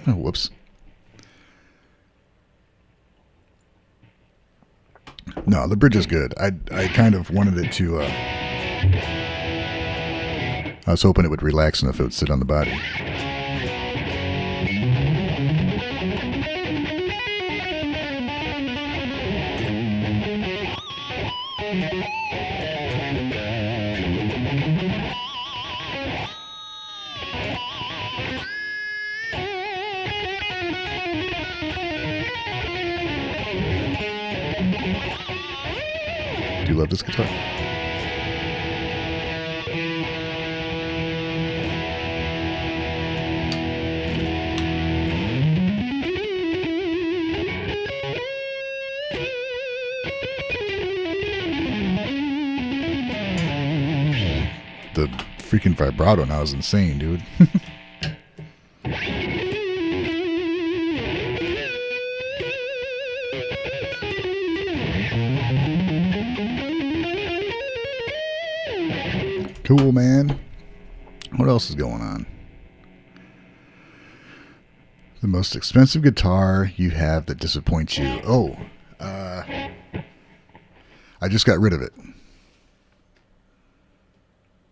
Whoops. No, the bridge is good. I kind of wanted it to. I was hoping it would relax enough it would sit on the body. Do you love this guitar? The freaking vibrato now is insane, dude. Cool, man. What else is going on? The most expensive guitar you have that disappoints you. Oh, I just got rid of it.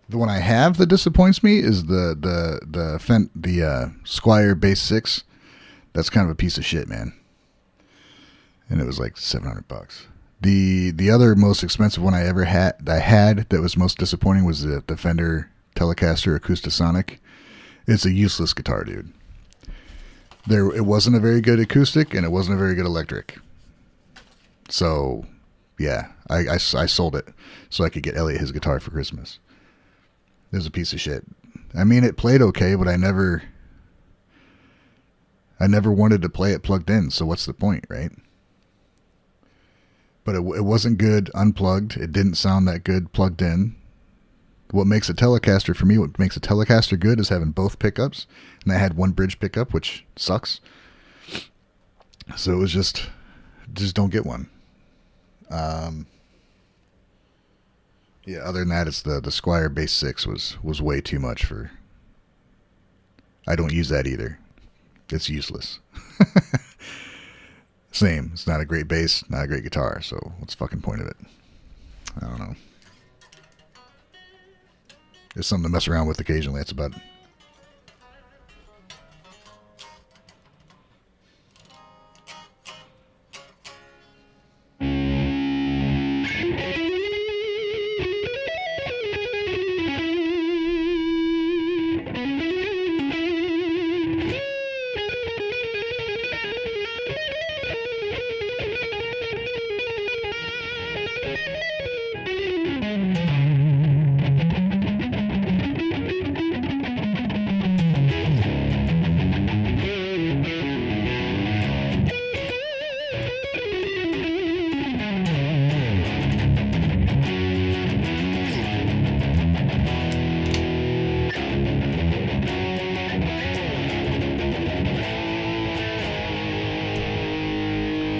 The one I have that disappoints me is the Squire Bass 6. That's kind of a piece of shit, man. And it was like $700. The other most expensive one I had that was most disappointing was the Fender Telecaster Acoustasonic. It's a useless guitar, dude. It wasn't a very good acoustic and it wasn't a very good electric. So, yeah, I sold it so I could get Elliot his guitar for Christmas. It was a piece of shit. I mean, it played okay, but I never wanted to play it plugged in. So what's the point, right? But it wasn't good unplugged. It didn't sound that good plugged in. What makes a Telecaster, for me, what makes a Telecaster good is having both pickups. And I had one bridge pickup, which sucks. So it was just don't get one. Yeah, other than that, it's the Squire Bass 6 was way too much for... I don't use that either. It's useless. Same. It's not a great bass, not a great guitar, so what's the fucking point of it? I don't know. It's something to mess around with occasionally, that's about it.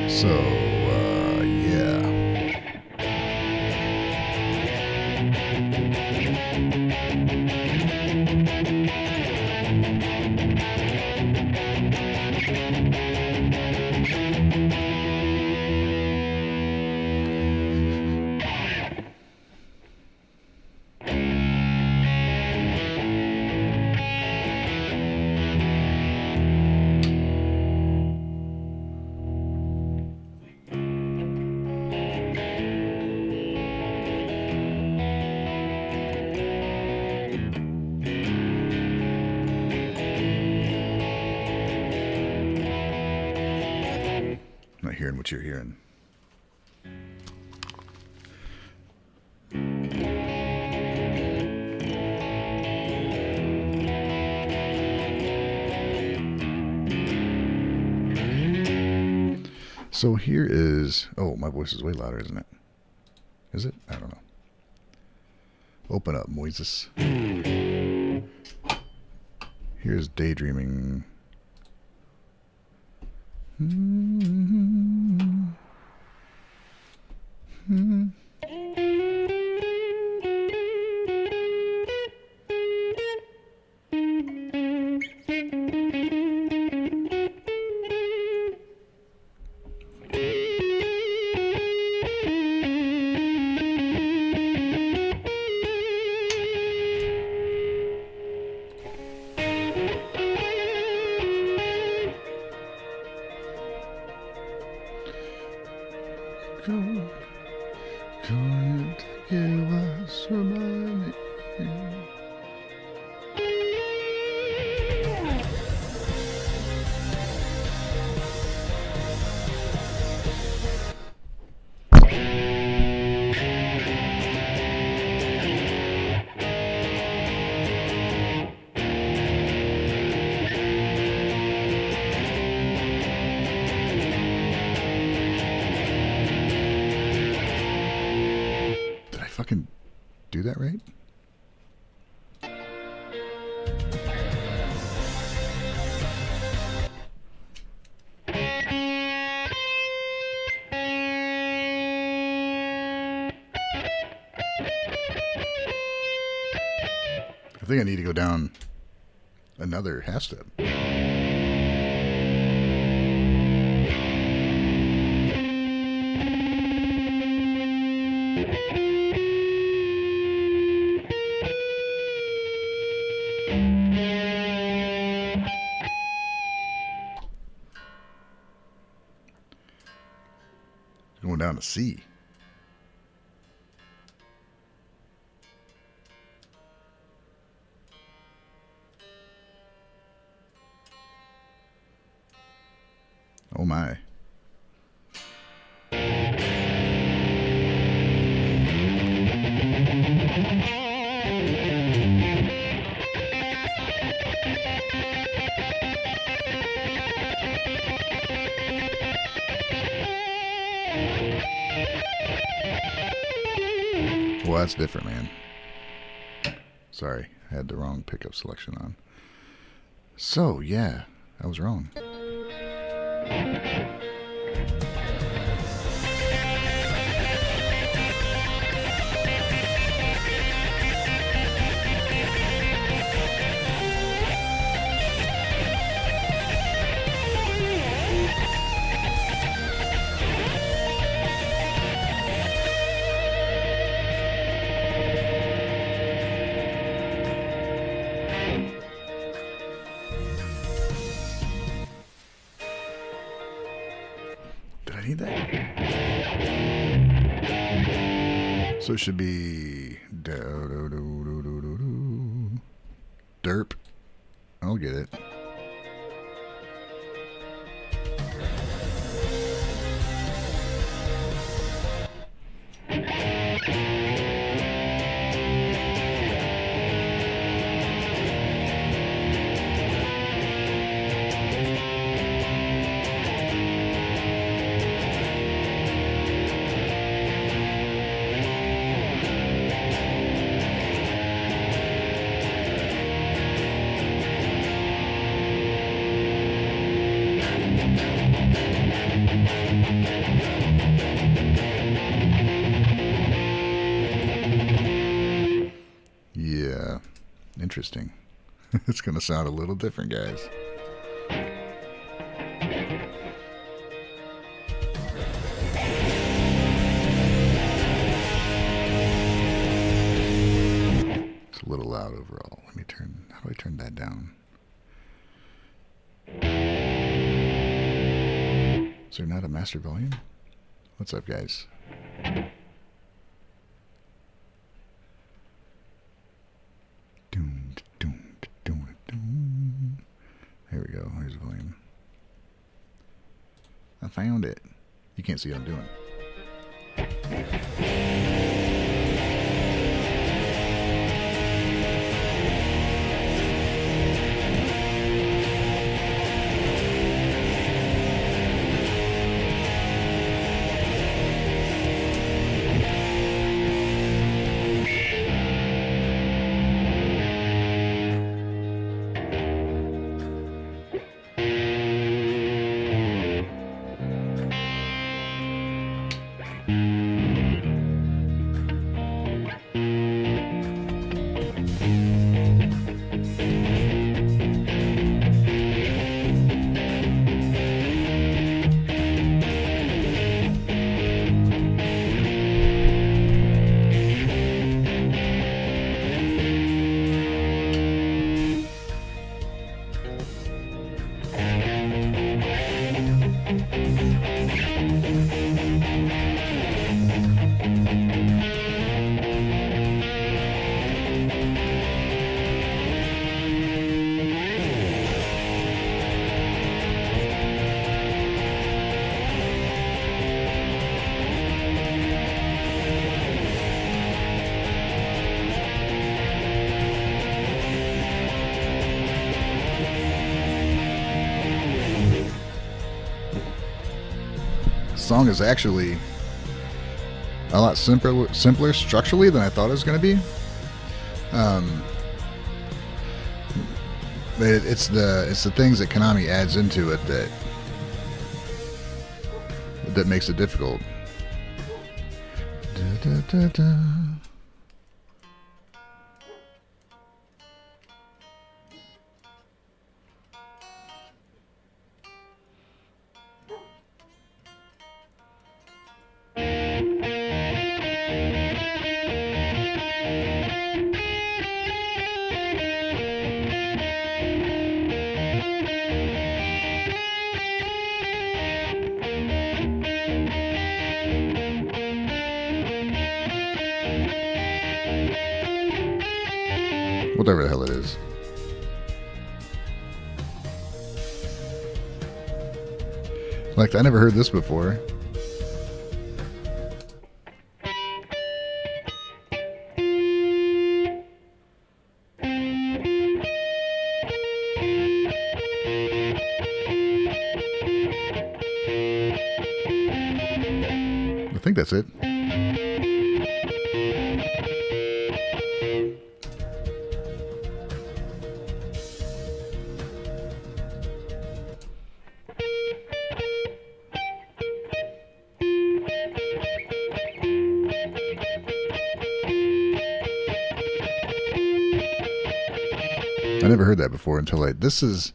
So, yeah. Not hearing what you're hearing. So here is... Oh, my voice is way louder, isn't it? Is it? I don't know. Open up, Moises. Here's Daydreaming. Fucking do that right? I think I need to go down another half step. Going down to C. Oh my. Well, that's different, man. Sorry, I had the wrong pickup selection on. So, yeah, I was wrong. Need that. So it should be derp. I'll get it. Yeah, interesting. It's going to sound a little different, guys. It's a little loud overall. Let me turn, how do I turn that down? Is there not a master volume? What's up, guys? There we go. Here's the volume. I found it. You can't see what I'm doing. song is actually a lot simpler structurally than I thought it was going to be. It's the things that Konami adds into it that makes it difficult. Da, da, da, da. Whatever the hell it is. Like, I never heard this before. I think that's it. I never heard that before until this is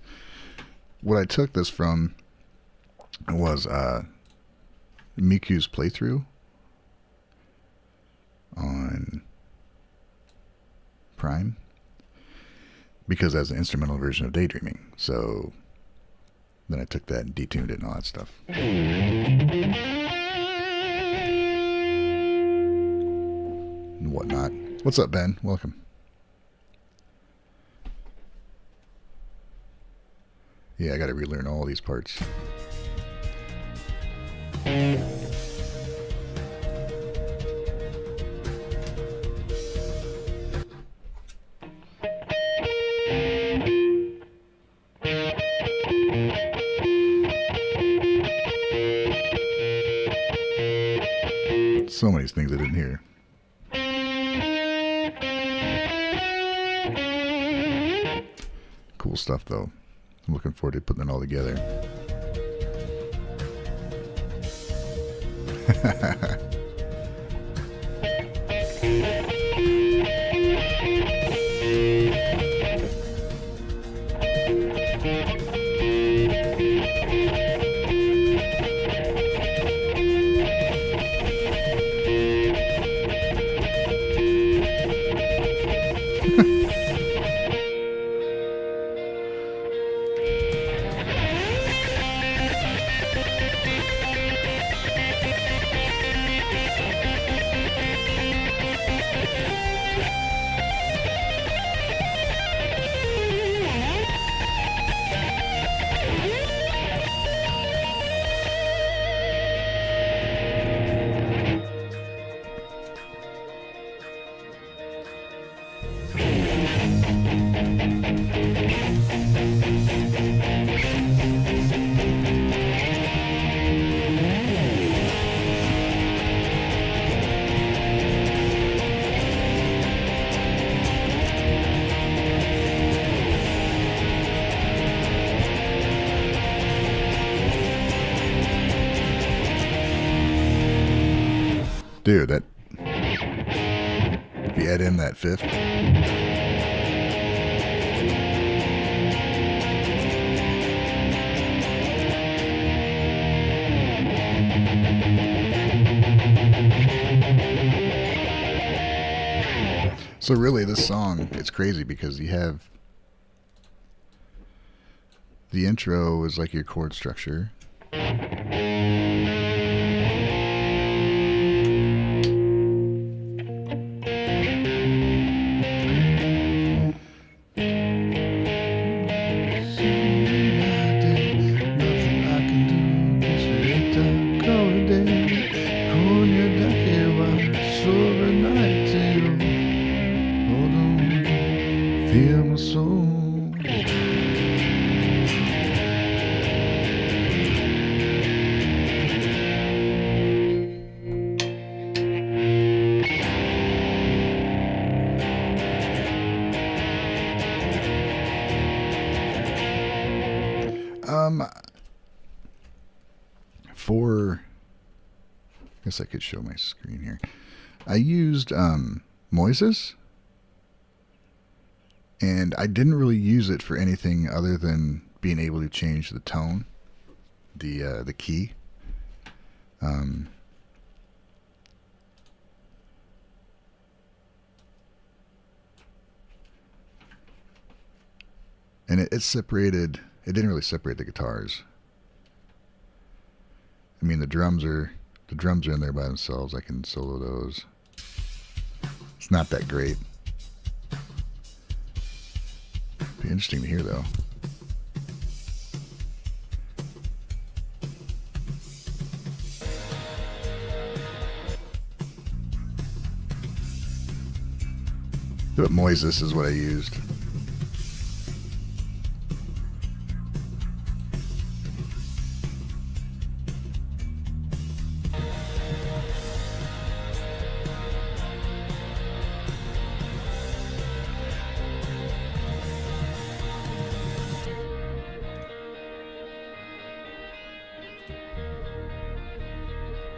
what I took this from. Was Miku's playthrough on Prime, because that's an instrumental version of Daydreaming. So then I took that and detuned it and all that stuff. And whatnot. What's up, Ben? Welcome. Yeah, I gotta relearn all these parts. So many things I didn't hear. Cool stuff, though. I'm looking forward to putting it all together. Dude, that if you add in that fifth, so really this song, it's crazy because you have the intro is like your chord structure. guess I could show my screen here. I used Moises, and I didn't really use it for anything other than being able to change the tone, the key. And it separated. It didn't really separate the guitars. I mean, the drums are in there by themselves. I can solo those. It's not that great. Be interesting to hear though. But Moises is what I used.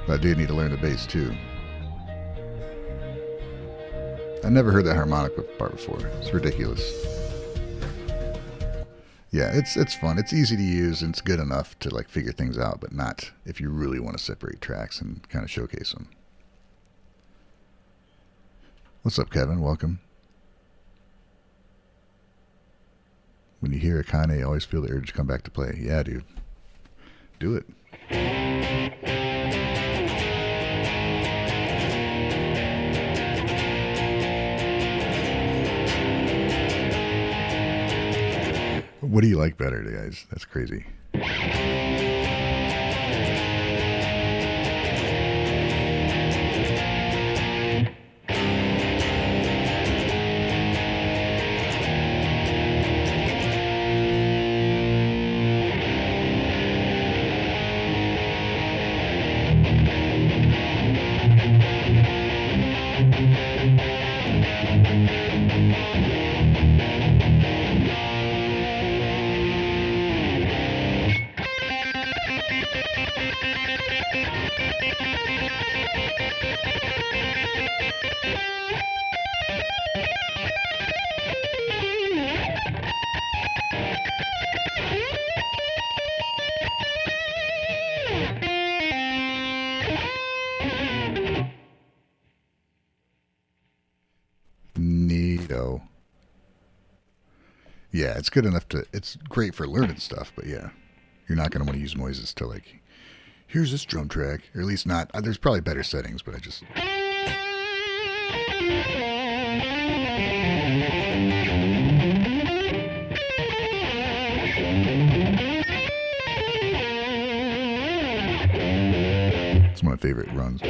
But I do need to learn the bass too. I never heard that harmonic part before. It's ridiculous. Yeah, it's fun. It's easy to use and it's good enough to like figure things out, but not if you really want to separate tracks and kind of showcase them. What's up, Kevin? Welcome. When you hear Akane, you always feel the urge to come back to play. Yeah, dude. Do it. What do you like better, guys? That's crazy. Neato. Yeah, it's good enough to... It's great for learning stuff, but yeah. You're not going to want to use Moises to like... Here's this drum track. Or at least not... There's probably better settings, but I just... It's one of my favorite runs.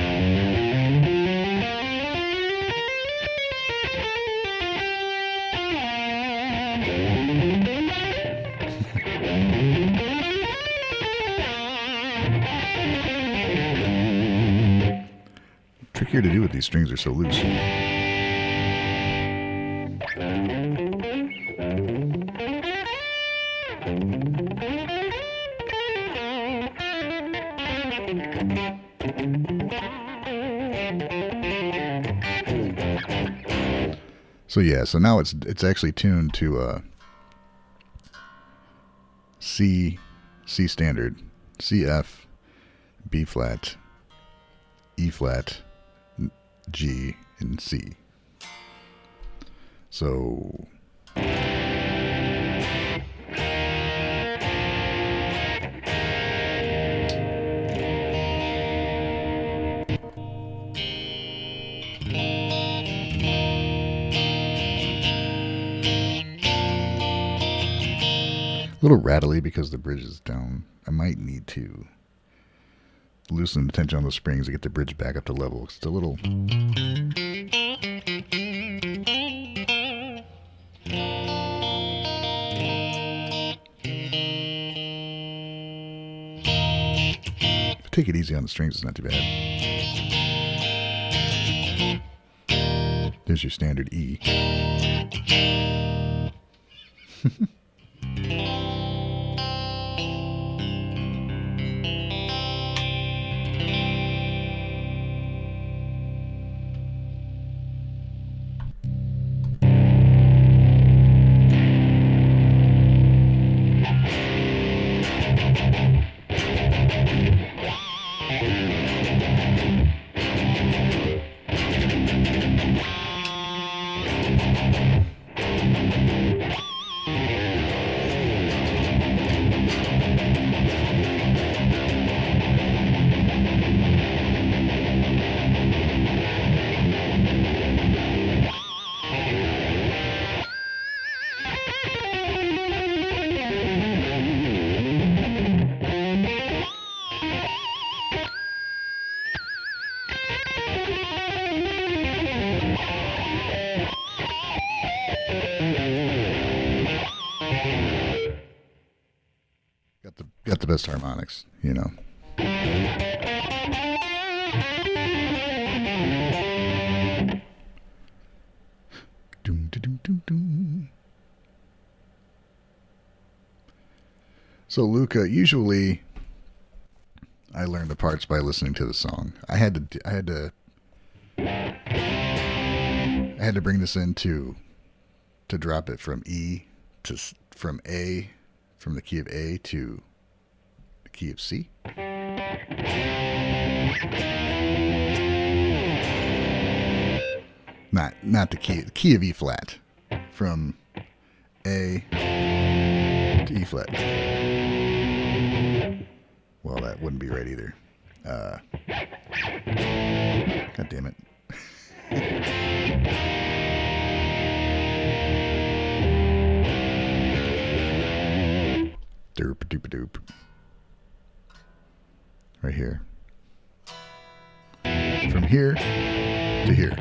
Trickier to do with these strings are so loose. So yeah, so now it's actually tuned to C standard, C F, B flat, E flat, G, and C. So a little rattly because the bridge is down. I might need to loosen the tension on the springs to get the bridge back up to level. It's a little... Take it easy on the strings, it's not too bad. There's your standard E. the best harmonics, you know. Doom, doom, doom, doom. So Luca, usually I learn the parts by listening to the song. I had to bring this in to drop it from E to from the key of A to the key of C. Not the key of E flat, from A to E flat. Well, that wouldn't be right either. God damn it. Derp doop doop. Right here. From here to here.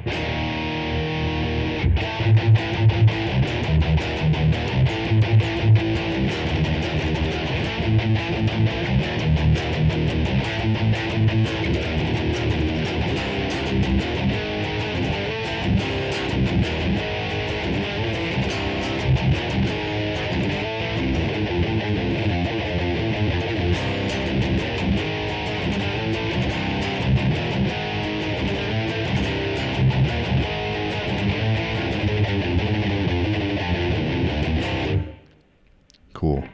Cool.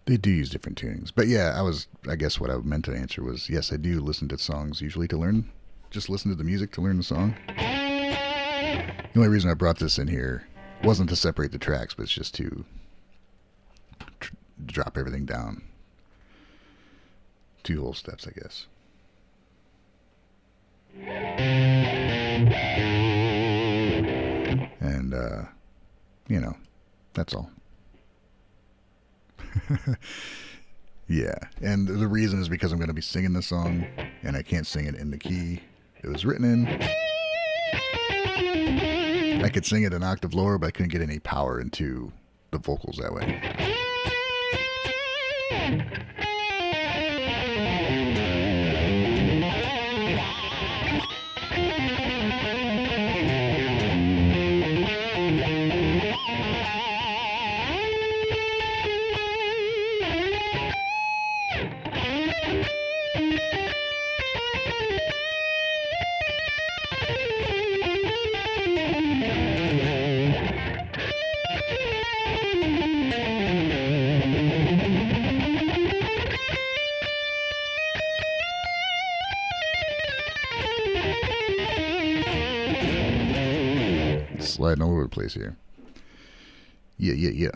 They do use different tunings. But yeah, I guess what I meant to answer was, yes, I do listen to songs usually to learn, just listen to the music to learn the song. The only reason I brought this in here wasn't to separate the tracks, but it's just to drop everything down. 2 whole steps, I guess. And, you know, that's all. Yeah, and the reason is because I'm going to be singing the song, and I can't sing it in the key it was written in. I could sing it an octave lower, but I couldn't get any power into the vocals that way. Sliding all over the place here. Yeah.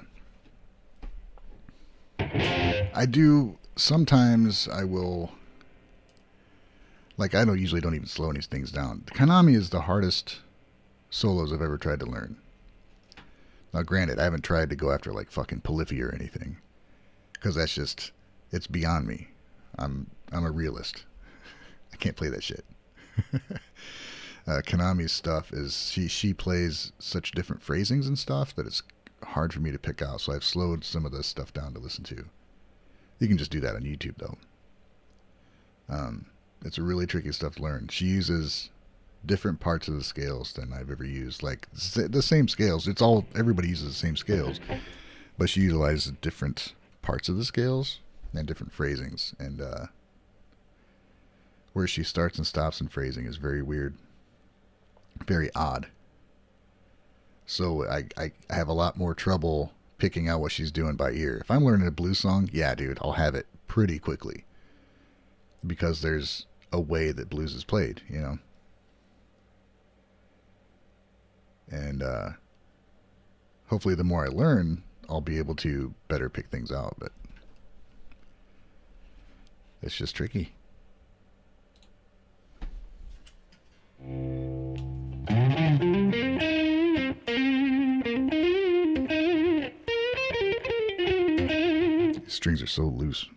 I do, sometimes I will, like, I usually don't even slow any things down. The Konami is the hardest solos I've ever tried to learn. Now granted, I haven't tried to go after like fucking Polyphia or anything, because that's just, it's beyond me. I'm a realist. I can't play that shit. Konami's stuff is, she plays such different phrasings and stuff that it's hard for me to pick out, so I've slowed some of this stuff down to listen to. You can just do that on YouTube though. It's a really tricky stuff to learn. She uses different parts of the scales than I've ever used, like the same scales. It's all, everybody uses the same scales, but she utilizes different parts of the scales and different phrasings, and where she starts and stops in phrasing is very weird. Very odd. So I have a lot more trouble picking out what she's doing by ear. If I'm learning a blues song, yeah, dude, I'll have it pretty quickly, because there's a way that blues is played, you know. And hopefully the more I learn, I'll be able to better pick things out, but it's just tricky. Strings are so loose.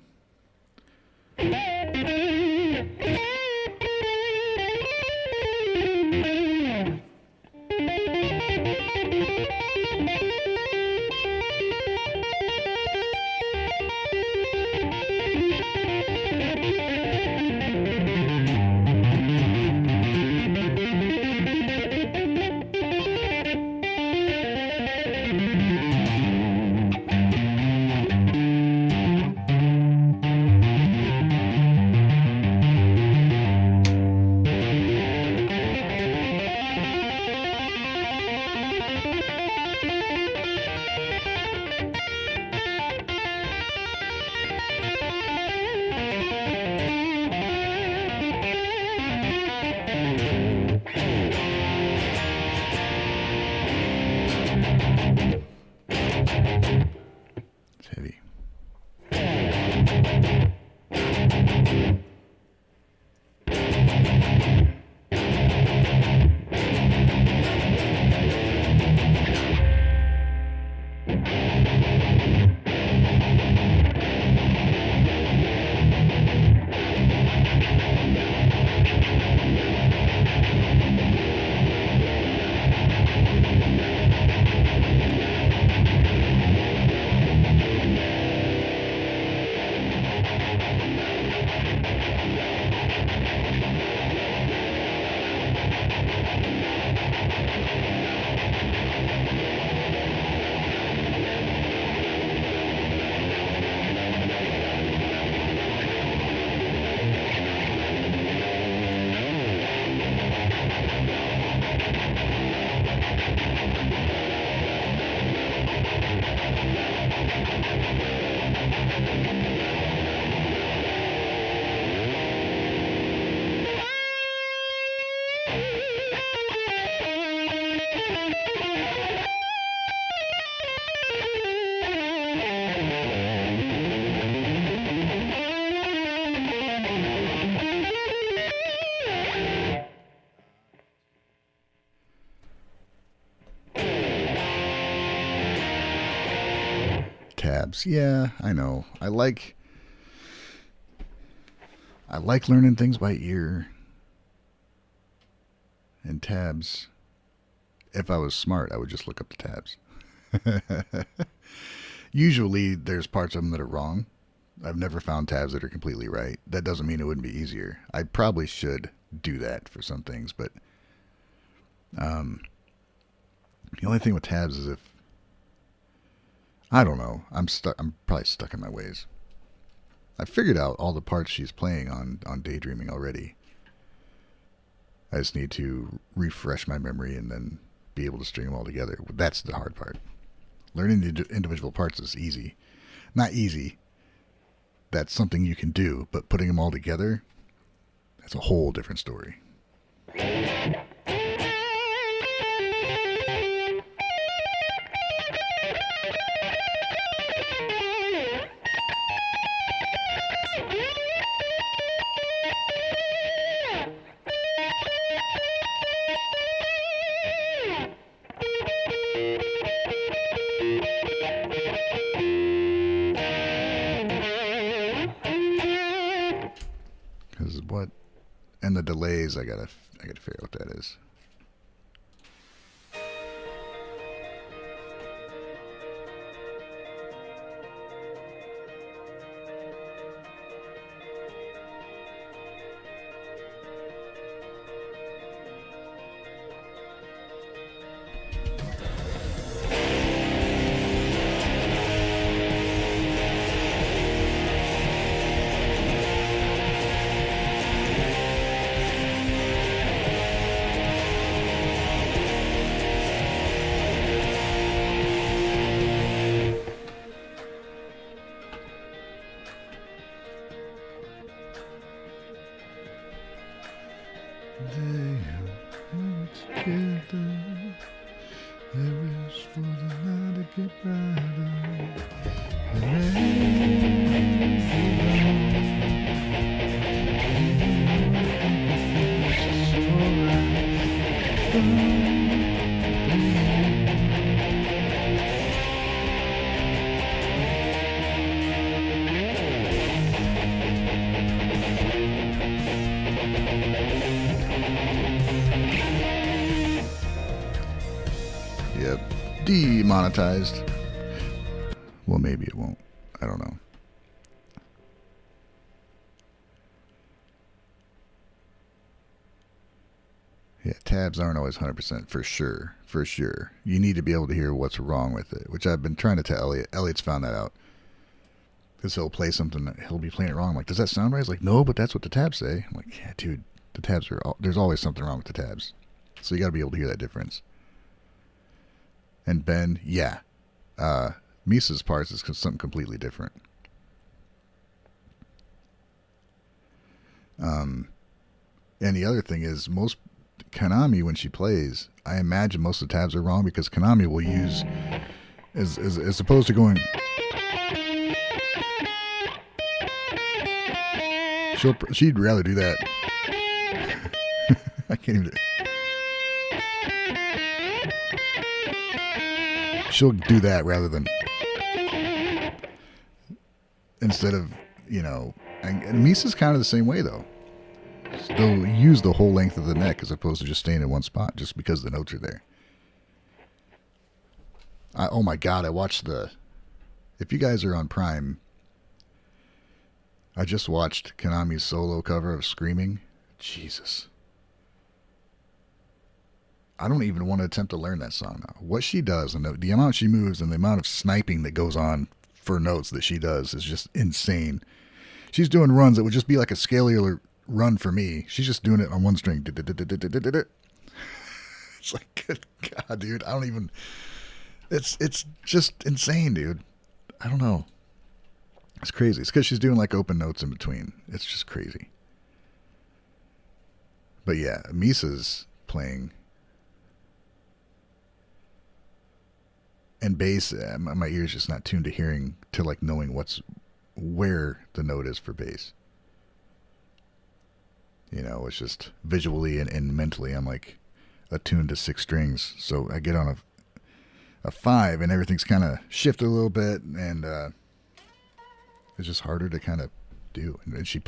tabs, yeah, I know. I like learning things by ear. And tabs, if I was smart, I would just look up the tabs. Usually there's parts of them that are wrong. I've never found tabs that are completely right. That doesn't mean it wouldn't be easier. I probably should do that for some things, but the only thing with tabs is if I don't know, I'm probably stuck in my ways. I figured out all the parts she's playing on Daydreaming already. I just need to refresh my memory and then be able to string them all together. That's the hard part. Learning the individual parts is easy. Not easy. That's something you can do, but putting them all together, that's a whole different story. What? And the delays, I gotta figure out what that is. Demonetized. Well, maybe it won't. I don't know. Yeah, tabs aren't always 100% for sure. For sure. You need to be able to hear what's wrong with it, which I've been trying to tell Elliot. Elliot's found that out. Because he'll play something, he'll be playing it wrong. I'm like, does that sound right? He's like, no, but that's what the tabs say. I'm like, yeah, dude, the tabs are, there's always something wrong with the tabs. So you got to be able to hear that difference. And Ben, yeah. Misa's parts is something completely different. And the other thing is, most Konami, when she plays, I imagine most of the tabs are wrong because Konami will use, as opposed to going, she'd rather do that. I can't even. She'll do that rather than, instead of, and Misa's kind of the same way though. They'll use the whole length of the neck as opposed to just staying in one spot just because the notes are there. Oh my God, I watched if you guys are on Prime, I just watched Konami's solo cover of Screaming. Jesus. I don't even want to attempt to learn that song now. What she does and the amount she moves and the amount of sniping that goes on for notes that she does is just insane. She's doing runs that would just be like a scalar run for me. She's just doing it on one string. It's like, good God, dude. I don't even. It's just insane, dude. I don't know. It's crazy. It's because she's doing like open notes in between. It's just crazy. But yeah, Misa's playing. And bass, my ear's just not tuned to hearing, to like knowing where the note is for bass. It's just visually and mentally, I'm like attuned to 6 strings. So I get on a 5 and everything's kind of shifted a little bit. And It's just harder to kind of do. And she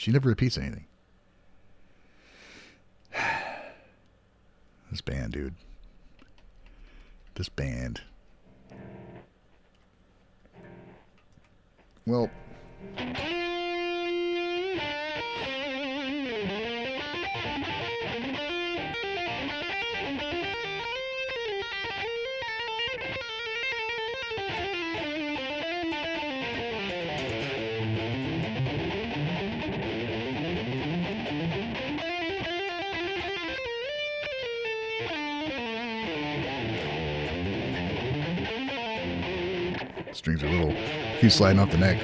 never repeats anything. This band, dude. This band. Well, strings are a little, keep sliding off the neck.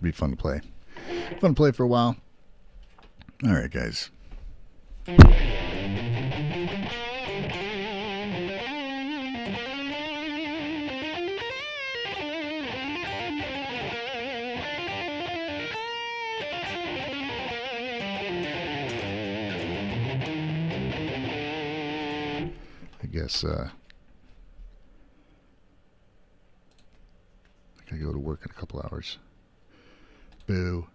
Be fun to play. Fun to play for a while. All right, guys. I guess I gotta go to work in a couple hours. Boo.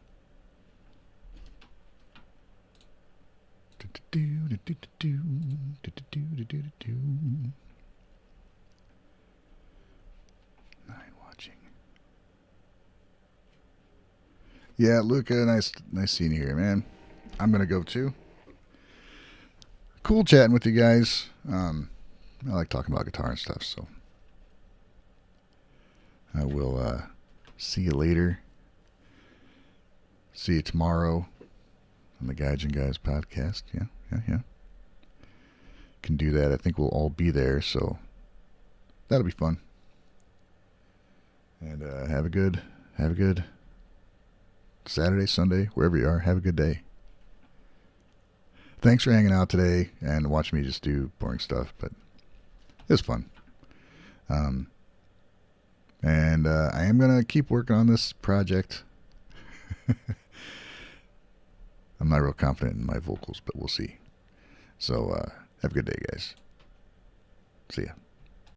Nine watching. Yeah, Luca, nice seeing you here, man. I'm gonna go too. Cool chatting with you guys. I like talking about guitar and stuff, so I will see you later. See you tomorrow on the Gaijin Guys podcast. Yeah. Can do that. I think we'll all be there, so that'll be fun. And have a good Saturday, Sunday, wherever you are. Have a good day. Thanks for hanging out today and watching me just do boring stuff, but it was fun. And I am going to keep working on this project. I'm not real confident in my vocals, but we'll see. So, have a good day, guys. See ya.